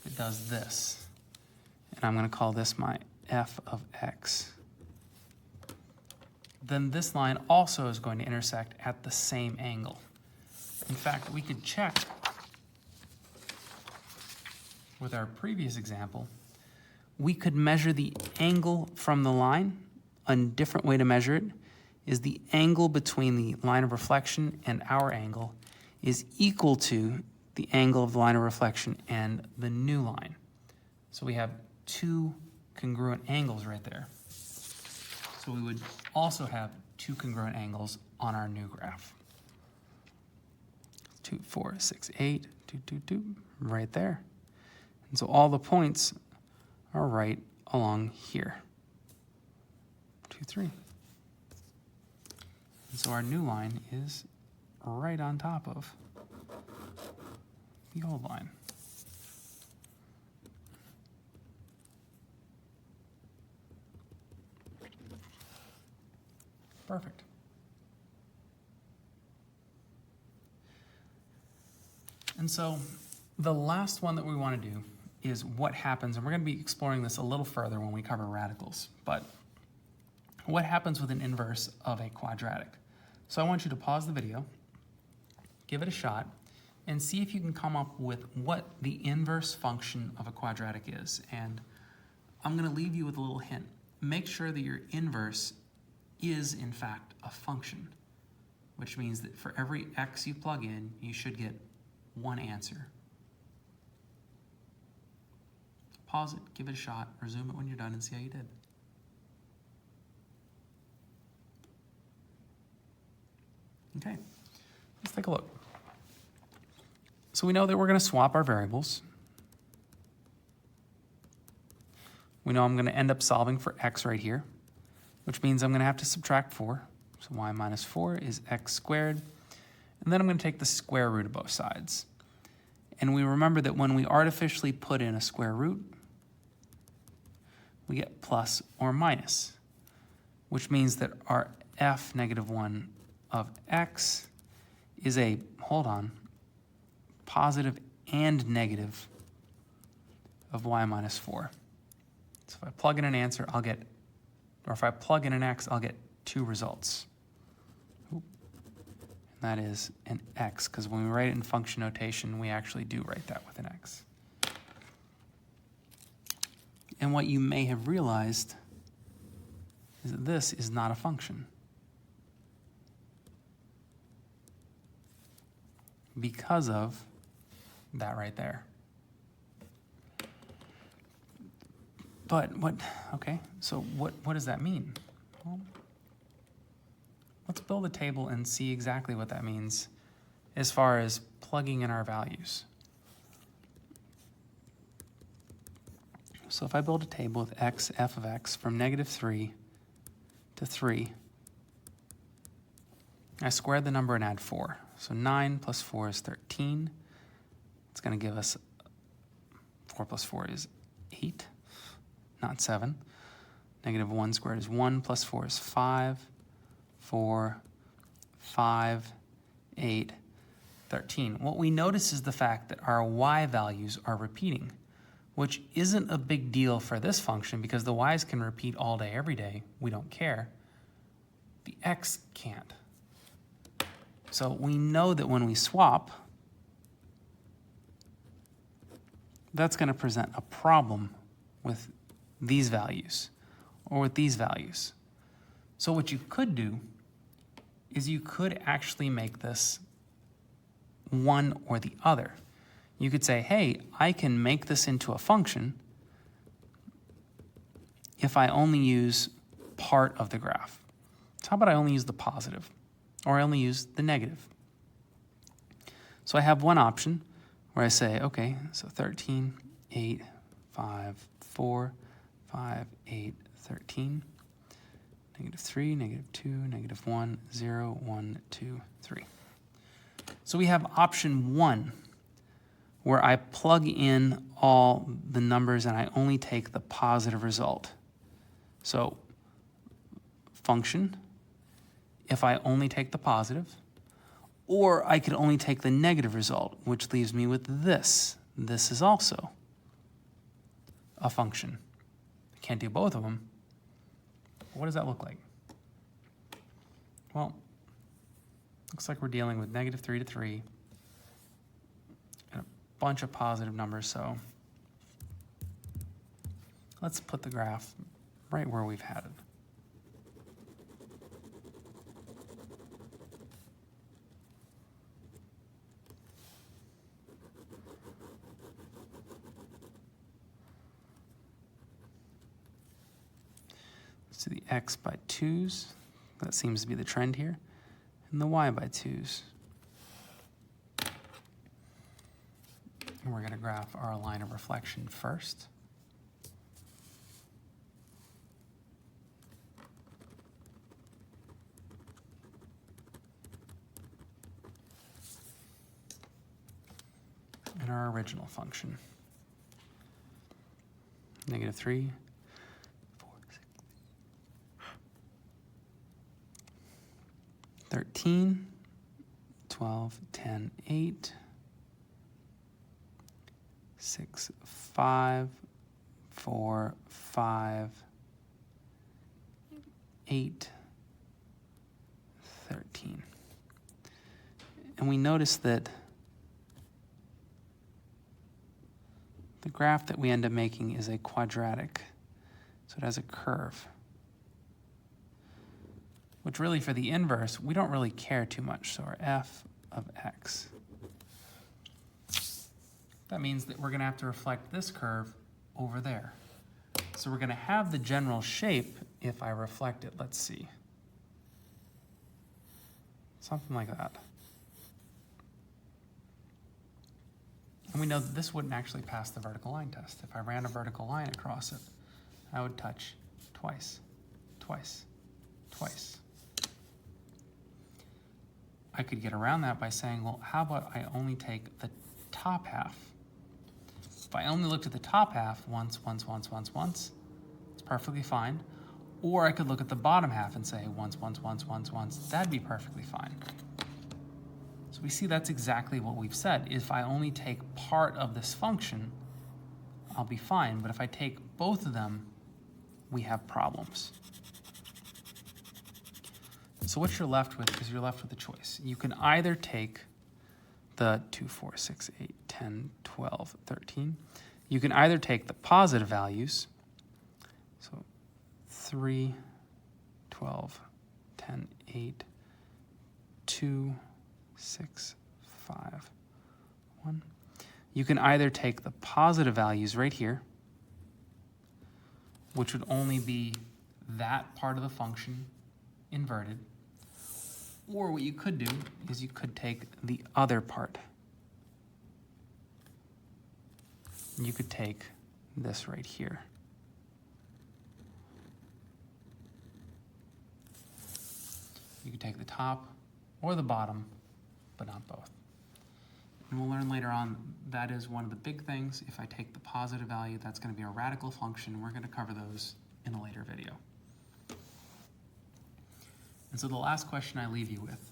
that does this, and I'm going to call this my f of x, then this line also is going to intersect at the same angle. In fact, we could check with our previous example. We could measure the angle from the line. A different way to measure it is the angle between the line of reflection and our angle is equal to the angle of the line of reflection and the new line. So we have two congruent angles right there. So we would also have two congruent angles on our new graph. 2, 4, 6, 8, 2, 2, 2, right there. And so all the points are right along here. 2, 3. And so our new line is right on top of the old line. Perfect. And so the last one that we want to do is what happens, and we're going to be exploring this a little further when we cover radicals, but what happens with an inverse of a quadratic? So I want you to pause the video, give it a shot, and see if you can come up with what the inverse function of a quadratic is. And I'm going to leave you with a little hint. Make sure that your inverse is, in fact, a function, which means that for every x you plug in, you should get one answer. Pause it, give it a shot, resume it when you're done, and see how you did. Okay, let's take a look. So we know that we're going to swap our variables. We know I'm going to end up solving for x right here, which means I'm going to have to subtract 4. So y minus 4 is x squared. And then I'm going to take the square root of both sides. And we remember that when we artificially put in a square root, we get plus or minus, which means that our f negative 1 of x is a, hold on, positive and negative of y minus 4. So if I plug in an answer, I'll get, or if I plug in an x, I'll get 2 results. And that is an x, because when we write it in function notation, we actually do write that with an x. And what you may have realized is that this is not a function, because of that right there. But okay, so what does that mean? Well, let's build a table and see exactly what that means as far as plugging in our values. So if I build a table with x, f of x from negative 3 to 3, I square the number and add 4. So 9 plus 4 is 13. It's going to give us 4 plus 4 is 8, not 7. Negative 1 squared is 1 plus 4 is 5, 4, 5, 8, 13. What we notice is the fact that our y values are repeating, which isn't a big deal for this function because the y's can repeat all day, every day. We don't care. The x can't. So we know that when we swap, that's going to present a problem with these values or with these values. So what you could do is you could actually make this one or the other. You could say, hey, I can make this into a function if I only use part of the graph. So how about I only use the positive, or I only use the negative? So I have one option where I say, okay, so 13, 8, 5, 4, 5, 8, 13, negative 3, negative 2, negative 1, 0, 1, 2, 3. So we have option 1, where I plug in all the numbers and I only take the positive result. So function, if I only take the positive, or I could only take the negative result, which leaves me with this. This is also a function. I can't do both of them. What does that look like? Well, looks like we're dealing with negative 3 to 3 and a bunch of positive numbers, so let's put the graph right where we've had it. So the x by 2's, that seems to be the trend here, and the y by 2's. And we're going to graph our line of reflection first. And our original function. Negative 3, 4, 6, 13, 12, 10, 8, 6, 5, 4, 5, 8, 13. And we notice that the graph that we end up making is a quadratic. So it has a curve, which really for the inverse, we don't really care too much. So our f of x. That means that we're going to have to reflect this curve over there. So we're going to have the general shape if I reflect it. Let's see. Something like that. And we know that this wouldn't actually pass the vertical line test. If I ran a vertical line across it, I would touch twice, twice, twice. I could get around that by saying, well, how about I only take the top half? If I only looked at the top half once, it's perfectly fine. Or I could look at the bottom half and say once. That'd be perfectly fine. So we see that's exactly what we've said. If I only take part of this function, I'll be fine. But if I take both of them, we have problems. So what you're left with is you're left with a choice. You can either take the 2, 4, 6, 8, 10, 12, 13. You can either take the positive values, so 3, 12, 10, 8, 2, 6, 5, 1. You can either take the positive values right here, which would only be that part of the function inverted, or what you could do is you could take the other part. You could take this right here. You could take the top or the bottom, but not both. And we'll learn later on that is one of the big things. If I take the positive value, that's going to be a radical function. We're going to cover those in a later video. And so the last question I leave you with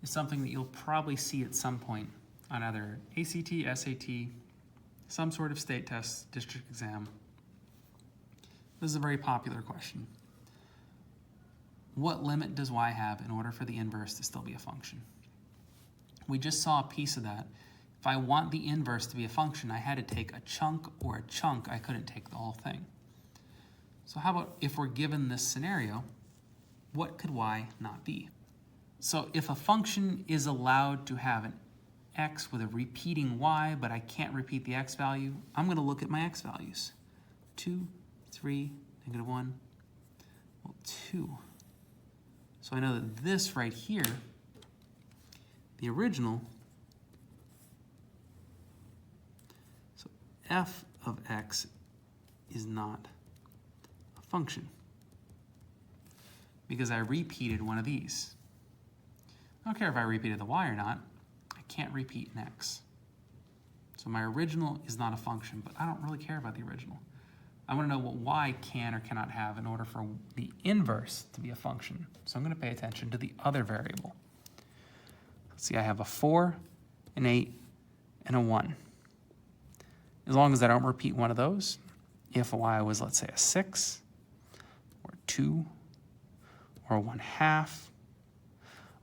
is something that you'll probably see at some point on either ACT, SAT, some sort of state test, district exam. This is a very popular question. What limit does y have in order for the inverse to still be a function? We just saw a piece of that. If I want the inverse to be a function, I had to take a chunk or a chunk. I couldn't take the whole thing. So how about if we're given this scenario, what could y not be? So if a function is allowed to have an x with a repeating y, but I can't repeat the x value, I'm going to look at my x values. 2, 3, -1, 2. So I know that this right here, the original, so f of x is not a function because I repeated one of these. I don't care if I repeated the y or not. I can't repeat an x. So my original is not a function, but I don't really care about the original. I want to know what y can or cannot have in order for the inverse to be a function. So I'm going to pay attention to the other variable. Let's see, I have a 4, an 8, and a 1. As long as I don't repeat one of those, if y was, let's say, a 6, or 2, or 1/2,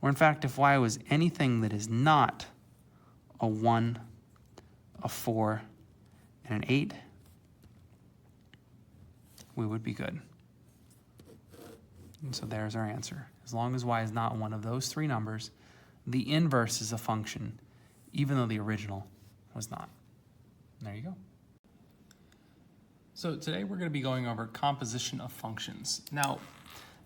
or in fact, if y was anything that is not a 1, a 4, and an 8, we would be good. And so there's our answer. As long as y is not one of those three numbers, the inverse is a function, even though the original was not. And there you go. So today we're going to be going over composition of functions. Now,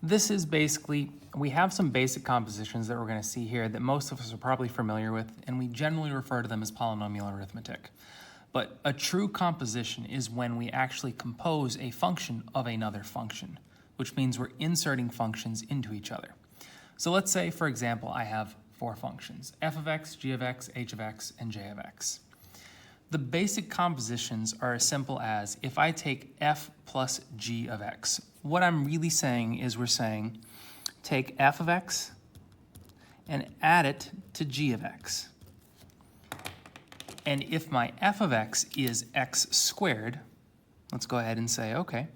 this is basically, we have some basic compositions that we're going to see here that most of us are probably familiar with, and we generally refer to them as polynomial arithmetic. But a true composition is when we actually compose a function of another function, which means we're inserting functions into each other. So let's say, for example, I have 4 functions, f of x, g of x, h of x, and j of x. The basic compositions are as simple as if I take f plus g of x, what I'm really saying is we're saying take f of x and add it to g of x. And if my f of x is x squared, let's go ahead and say, okay,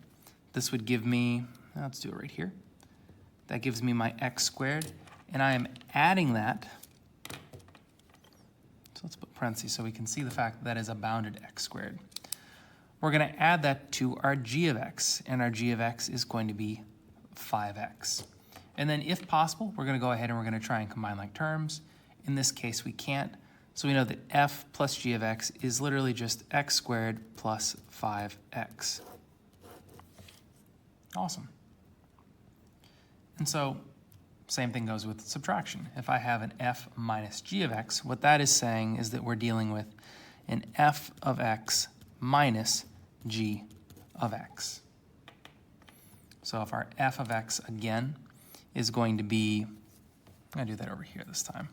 this would give me, let's do it right here. That gives me my x squared, and I am adding that. So let's put parentheses so we can see the fact that that is a bounded x squared. we're going to add that to our g of x, and our g of x is going to be 5x. And then if possible, we're going to go ahead and we're going to try and combine like terms. In this case, we can't. So we know that f plus g of x is literally just x squared plus 5x. Awesome. And so same thing goes with subtraction. If I have an f minus g of x, what that is saying is that we're dealing with an f of x minus g of x. So if our f of x, again, is going to be, I'm going to do that over here this time,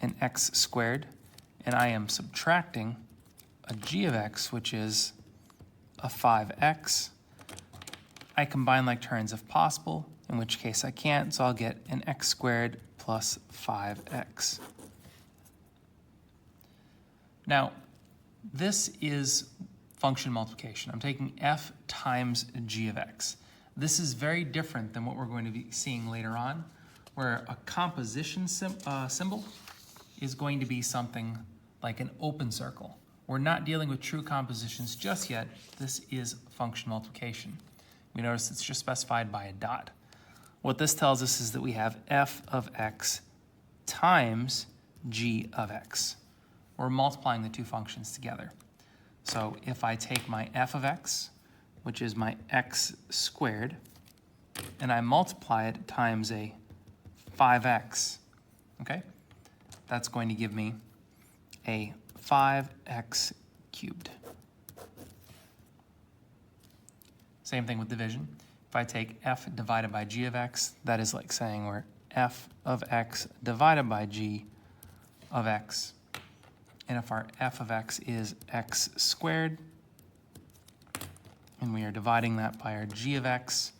an x squared, and I am subtracting a g of x, which is a 5x. I combine like terms if possible, in which case I can't, so I'll get an x squared plus 5x. Now, this is function multiplication. I'm taking f times g of x. This is very different than what we're going to be seeing later on, where a composition symbol is going to be something like an open circle. We're not dealing with true compositions just yet. This is function multiplication. We notice it's just specified by a dot. What this tells us is that we have f of x times g of x. We're multiplying the two functions together. So if I take my f of x, which is my x squared, and I multiply it times a 5x, okay? That's going to give me a 5x cubed. Same thing with division. If I take f divided by g of x, that is like saying we're f of x divided by g of x. And if our f of x is x squared, and we are dividing that by our g of x,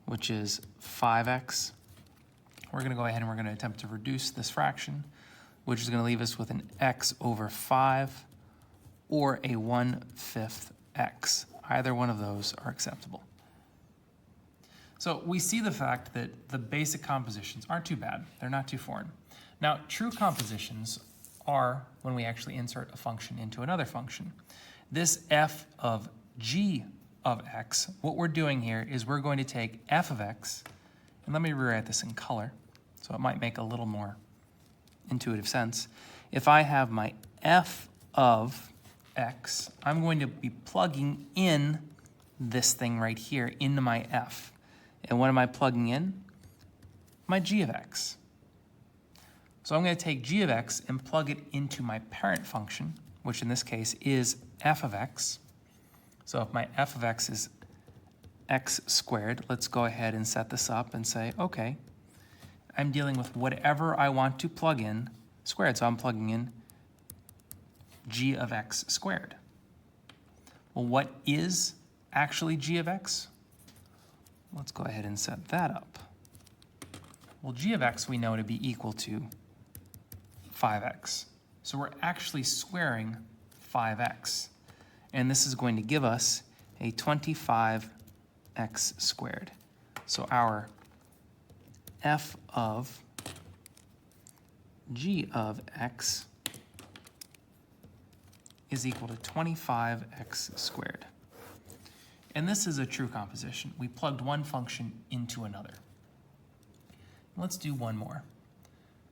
which is 5x, we're going to go ahead and we're going to attempt to reduce this fraction, which is going to leave us with an x over 5 or a 1/5 x. Either one of those are acceptable. So we see the fact that the basic compositions aren't too bad. They're not too foreign. Now, true compositions are when we actually insert a function into another function. This f of g of x, what we're doing here is we're going to take f of x, and let me rewrite this in color so it might make a little more intuitive sense. If I have my f of x, I'm going to be plugging in this thing right here into my f. And what am I plugging in? My g of x. So I'm going to take g of x and plug it into my parent function, which in this case is f of x. So if my f of x is x squared, let's go ahead and set this up and say, okay, I'm dealing with whatever I want to plug in squared. So I'm plugging in g of x squared. Well, what is actually g of x? Let's go ahead and set that up. Well, g of x we know to be equal to 5x. So we're actually squaring 5x. And this is going to give us a 25x squared. So our f of g of x is equal to 25x squared. And this is a true composition. We plugged one function into another. Let's do one more.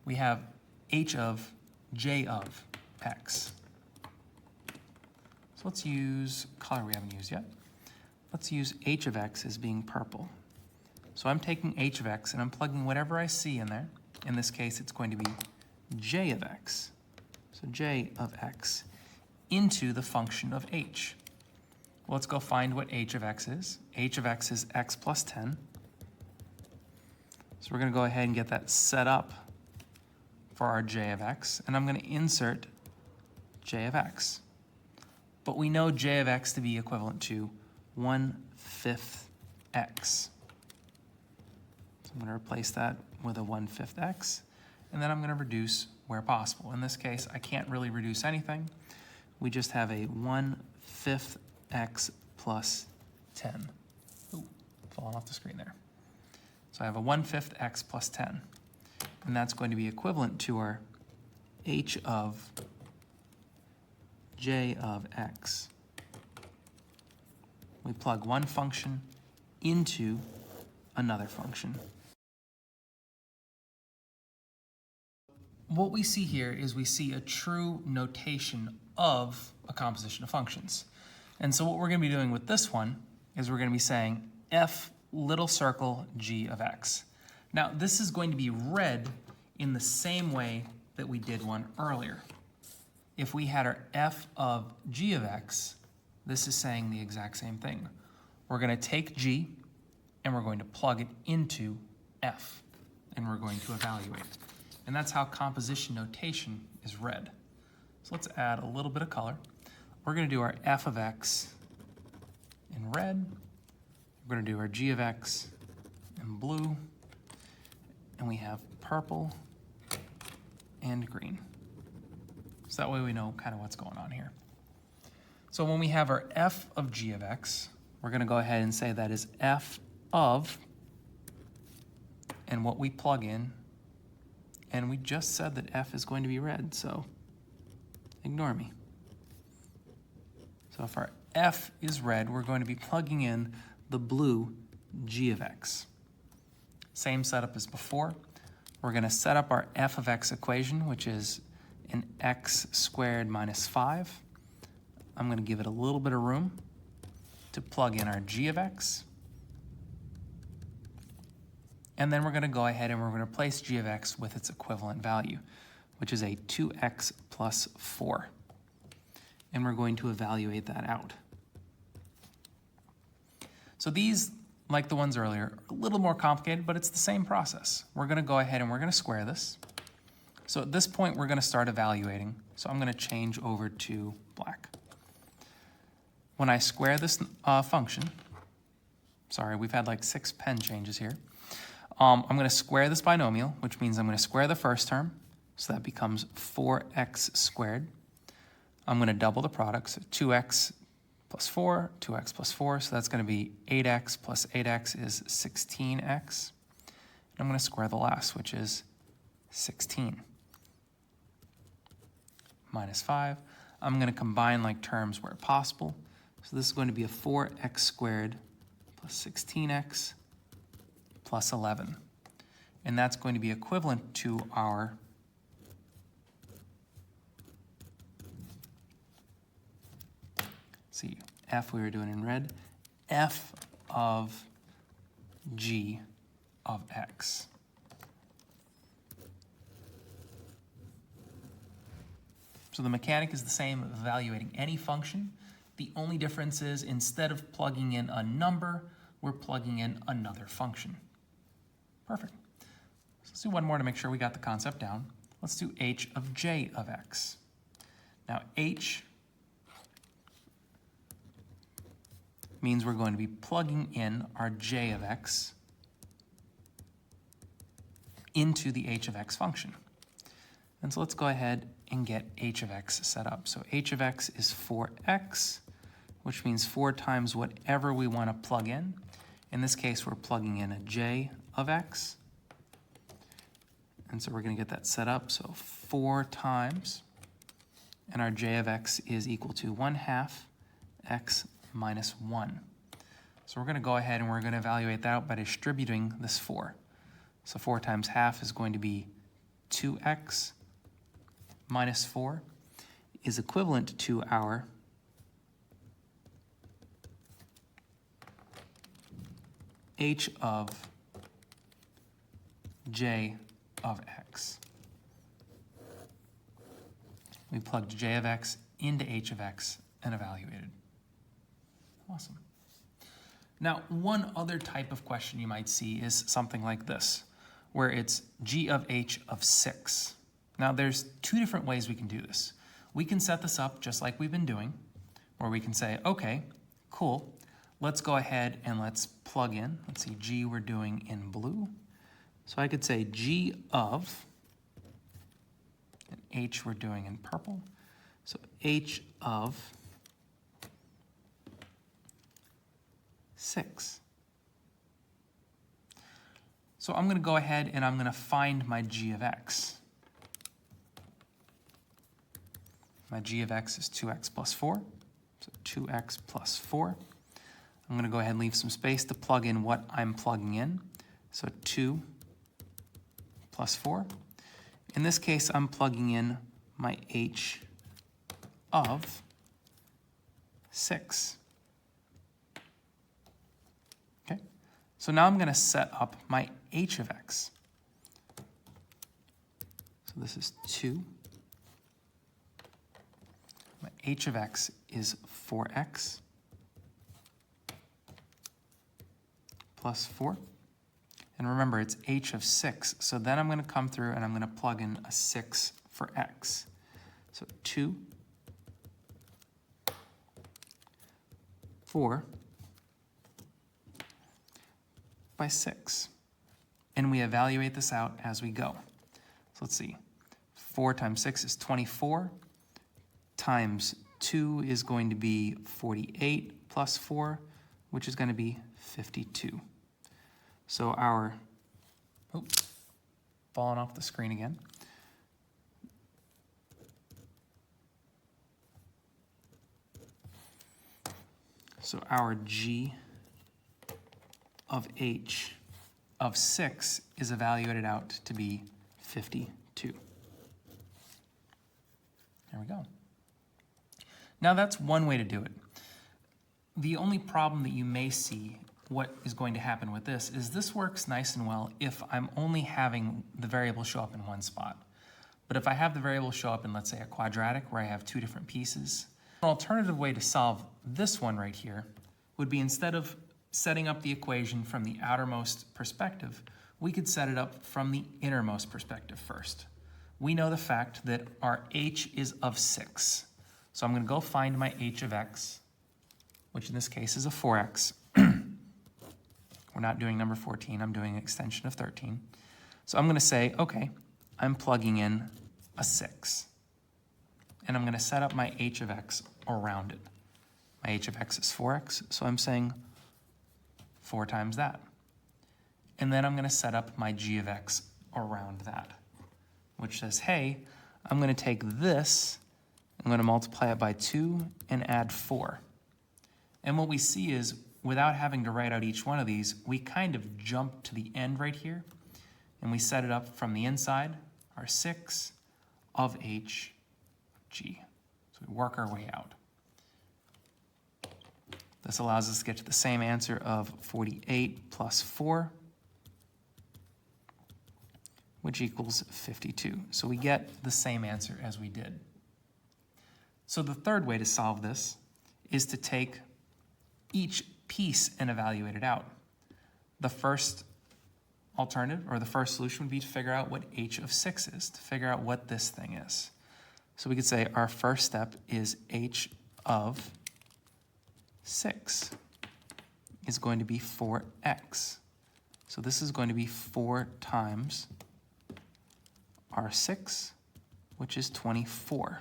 We have h of j of x. So let's use color we haven't used yet. Let's use h of x as being purple. So I'm taking h of x and I'm plugging whatever I see in there. In this case, it's going to be j of x. So j of x into the function of h. Well, let's go find what h of x is. H of x is x plus 10. So we're going to go ahead and get that set up for our j of x, and I'm going to insert j of x. But we know j of x to be equivalent to 1/5 x. So I'm going to replace that with a 1/5 x, and then I'm going to reduce where possible. In this case, I can't really reduce anything. We just have a 1/5 x plus 10. Ooh, falling off the screen there. So I have a 1/5 x plus 10. And that's going to be equivalent to our h of j of x we plug one function into another function. What we see here is we see a true notation of a composition of functions. And so what we're going to be doing with this one is we're going to be saying f little circle g of x. Now this is going to be read in the same way that we did one earlier. If we had our f of g of x, this is saying the exact same thing. We're going to take g and we're going to plug it into f, and we're going to evaluate it. And that's how composition notation is read. So let's add a little bit of color. We're going to do our f of x in red. We're going to do our g of x in blue. And we have purple and green. So that way we know kind of what's going on here. So when we have our f of g of x, we're going to go ahead and say that is f of, and what we plug in. And we just said that f is going to be red, so ignore me. So if our f is red, we're going to be plugging in the blue g of x. Same setup as before. We're going to set up our f of x equation, which is an x squared minus 5. I'm going to give it a little bit of room to plug in our g of x. And then we're going to go ahead and we're going to replace g of x with its equivalent value, which is a 2x plus 4. And we're going to evaluate that out. So these, like the ones earlier, are a little more complicated, but it's the same process. We're going to go ahead and we're going to square this. So at this point, we're going to start evaluating. So I'm going to change over to black. When I square this function, sorry, we've had like 6 pen changes here. I'm going to square this binomial, which means I'm going to square the first term. So that becomes 4x squared. I'm going to double the product, so 2x plus 4, 2x plus 4. So that's going to be 8x plus 8x is 16x. And I'm going to square the last, which is 16. Minus 5. I'm going to combine like terms where possible. So this is going to be a 4x squared plus 16x plus 11. And that's going to be equivalent to our see, f we were doing in red, f of g of x. So the mechanic is the same, evaluating any function. The only difference is instead of plugging in a number, we're plugging in another function. Perfect. So let's do one more to make sure we got the concept down. Let's do h of j of x. Now h means we're going to be plugging in our j of x into the h of x function. And so let's go ahead and get h of x set up. So h of x is 4x, which means 4 times whatever we want to plug in. In this case, we're plugging in a j of x. And so we're going to get that set up. So 4 times, and our j of x is equal to 1/2 x minus 1. So we're going to go ahead and we're going to evaluate that out by distributing this 4. So 4 times half is going to be 2x minus 4 is equivalent to our h of j of x. We plugged j of x into h of x and evaluated. Awesome. Now, one other type of question you might see is something like this, where it's g of h of 6. Now, there's 2 different ways we can do this. We can set this up just like we've been doing, where we can say, okay, cool, let's go ahead and let's plug in. Let's see, g we're doing in blue. So I could say g of, and h we're doing in purple. So h of 6. So I'm going to go ahead and I'm going to find my g of x. My g of x is 2x plus 4, so 2x plus 4. I'm going to go ahead and leave some space to plug in what I'm plugging in. So 2 plus 4. In this case, I'm plugging in my h of 6. Okay, so now I'm going to set up my h of x. So this is 2. My h of x is 4x plus 4. And remember, it's h of 6. So then I'm going to come through and I'm going to plug in a 6 for x. So 2, 4 by 6. And we evaluate this out as we go. So let's see. 4 times 6 is 24. Times 2 is going to be 48 plus 4, which is going to be 52. So our, falling off the screen again. So our g of h of 6 is evaluated out to be 52. There we go. Now that's one way to do it. The only problem that you may see what is going to happen with this is this works nice and well if I'm only having the variable show up in one spot. But if I have the variable show up in, let's say, a quadratic where I have two different pieces, an alternative way to solve this one right here would be, instead of setting up the equation from the outermost perspective, we could set it up from the innermost perspective first. We know the fact that our h is of 6. So I'm going to go find my h of x, which in this case is a 4x. We're not doing number 14, I'm doing an extension of 13. So I'm going to say, okay, I'm plugging in a 6. And I'm going to set up my h of x around it. My h of x is 4x, so I'm saying 4 times that. And then I'm going to set up my g of x around that, which says, hey, I'm going to take this, I'm going to multiply it by 2 and add 4. And what we see is, without having to write out each one of these, we kind of jump to the end right here, and we set it up from the inside, our 6 of h g. So we work our way out. This allows us to get to the same answer of 48 plus 4, which equals 52. So we get the same answer as we did. So the third way to solve this is to take each piece and evaluate it out. The first alternative, or the first solution, would be to figure out what h of 6 is, to figure out what this thing is. So we could say our first step is h of 6 is going to be 4x. So this is going to be 4 times our 6, which is 24.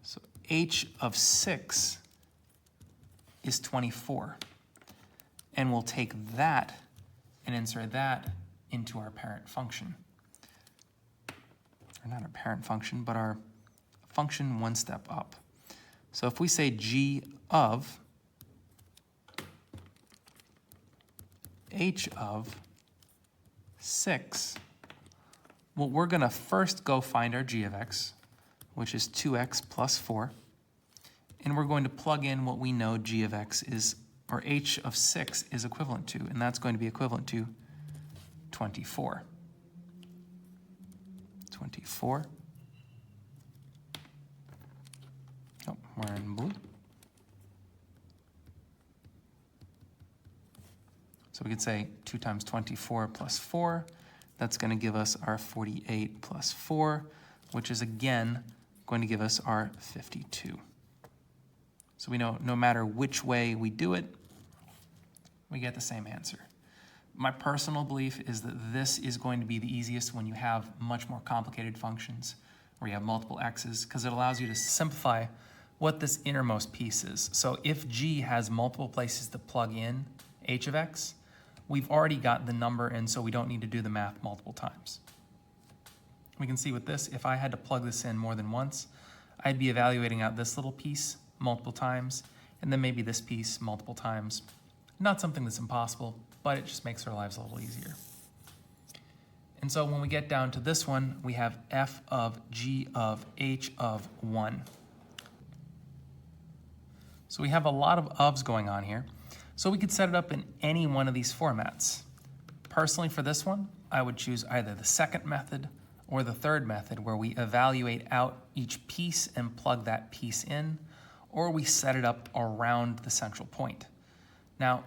So h of 6 is 24. And we'll take that and insert that into our parent function. Or not our parent function, but our function one step up. So if we say g of h of 6, well, we're going to first go find our g of x, which is 2x plus 4. And we're going to plug in what we know g of x is, or h of 6 is equivalent to, and that's going to be equivalent to 24. 24. Oh, we're in blue. So we could say 2 times 24 plus 4. That's going to give us our 48 plus 4, which is again going to give us our 52. So we know no matter which way we do it, we get the same answer. My personal belief is that this is going to be the easiest when you have much more complicated functions, where you have multiple x's, because it allows you to simplify what this innermost piece is. So if g has multiple places to plug in h of x, we've already got the number, and so we don't need to do the math multiple times. We can see with this, if I had to plug this in more than once, I'd be evaluating out this little piece multiple times, and then maybe this piece multiple times. Not something that's impossible, but it just makes our lives a little easier. And so when we get down to this one, we have f of g of h of 1. So we have a lot of ofs going on here. So we could set it up in any one of these formats. Personally, for this one, I would choose either the second method or the third method, where we evaluate out each piece and plug that piece in, or we set it up around the central point. Now,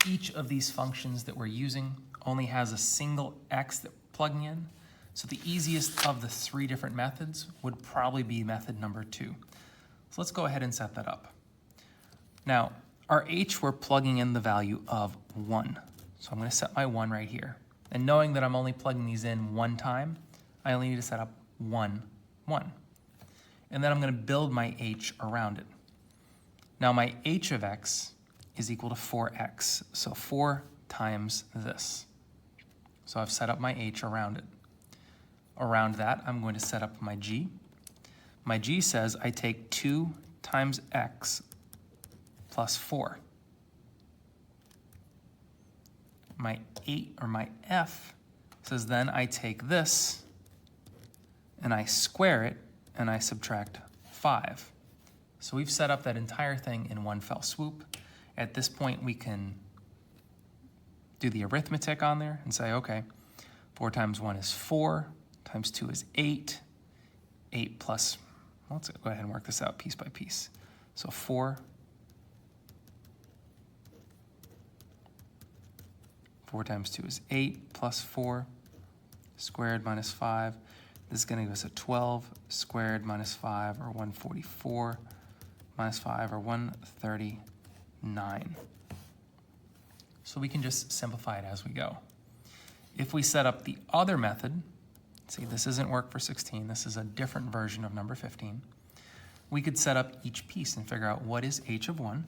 each of these functions that we're using only has a single x that we're plugging in, so the easiest of the 3 different methods would probably be method number 2. So let's go ahead and set that up. Now, our h, we're plugging in the value of 1. So I'm going to set my 1 right here. And knowing that I'm only plugging these in one time, I only need to set up 1, 1. And then I'm going to build my h around it. Now my h of x is equal to 4x, so 4 times this. So I've set up my h around it. Around that, I'm going to set up my g. My g says I take 2 times x plus 4. My f says then I take this and I square it and I subtract 5. So we've set up that entire thing in one fell swoop. At this point, we can do the arithmetic on there and say, okay, 4 times 1 is 4, times 2 is 8, 8 plus, let's go ahead and work this out piece by piece. So 4 times 2 is 8, plus 4, squared minus 5. This is going to give us a 12, squared minus 5, or 144, minus 5, or 139. So we can just simplify it as we go. If we set up the other method, see, this isn't work for 16, this is a different version of number 15, we could set up each piece and figure out what is h of 1.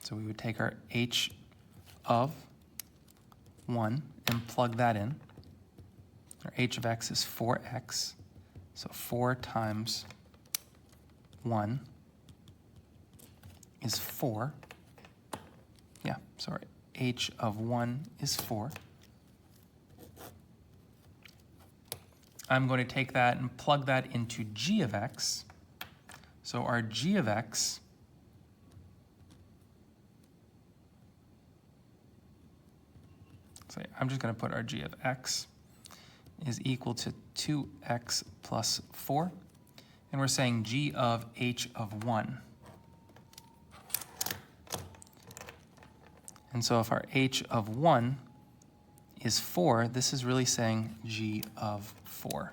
So we would take our h of 1 and plug that in. Our h of x is 4x, so 4 times 1 is 4. Yeah, sorry, h of 1 is 4. I'm going to take that and plug that into g of x. So our g of x I'm just going to put our g of x is equal to 2x plus 4. And we're saying g of h of 1. And so if our h of 1 is 4, this is really saying g of 4.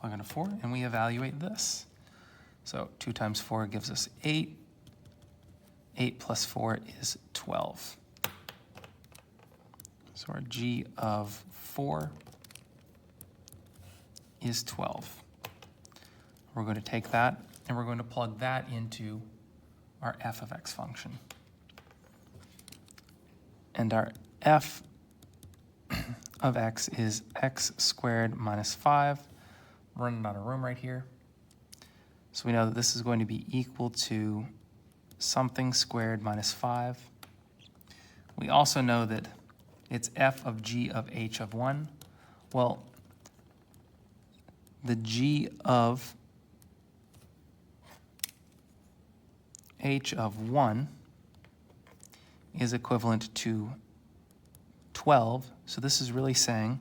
Plug in a 4, and we evaluate this. So 2 times 4 gives us 8. 8 plus 4 is 12. So our g of 4 is 12. We're going to take that, and we're going to plug that into our f of x function. And our f of x is x squared minus 5. We're running out of room right here. So we know that this is going to be equal to something squared minus 5. We also know that it's f of g of h of 1. Well, the g of h of 1 is equivalent to 12. So this is really saying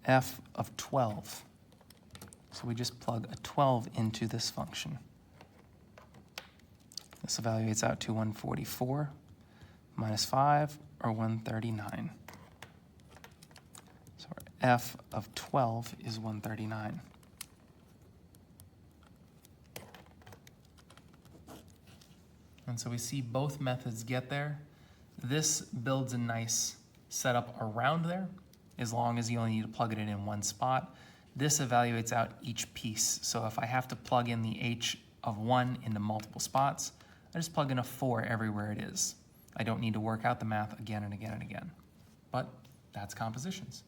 f of 12. So we just plug a 12 into this function. This evaluates out to 144 minus 5, or 139. So our f of 12 is 139. And so we see both methods get there. This builds a nice setup around there, as long as you only need to plug it in one spot. This evaluates out each piece. So if I have to plug in the h of 1 into multiple spots, I just plug in a 4 everywhere it is. I don't need to work out the math again and again and again. But that's compositions.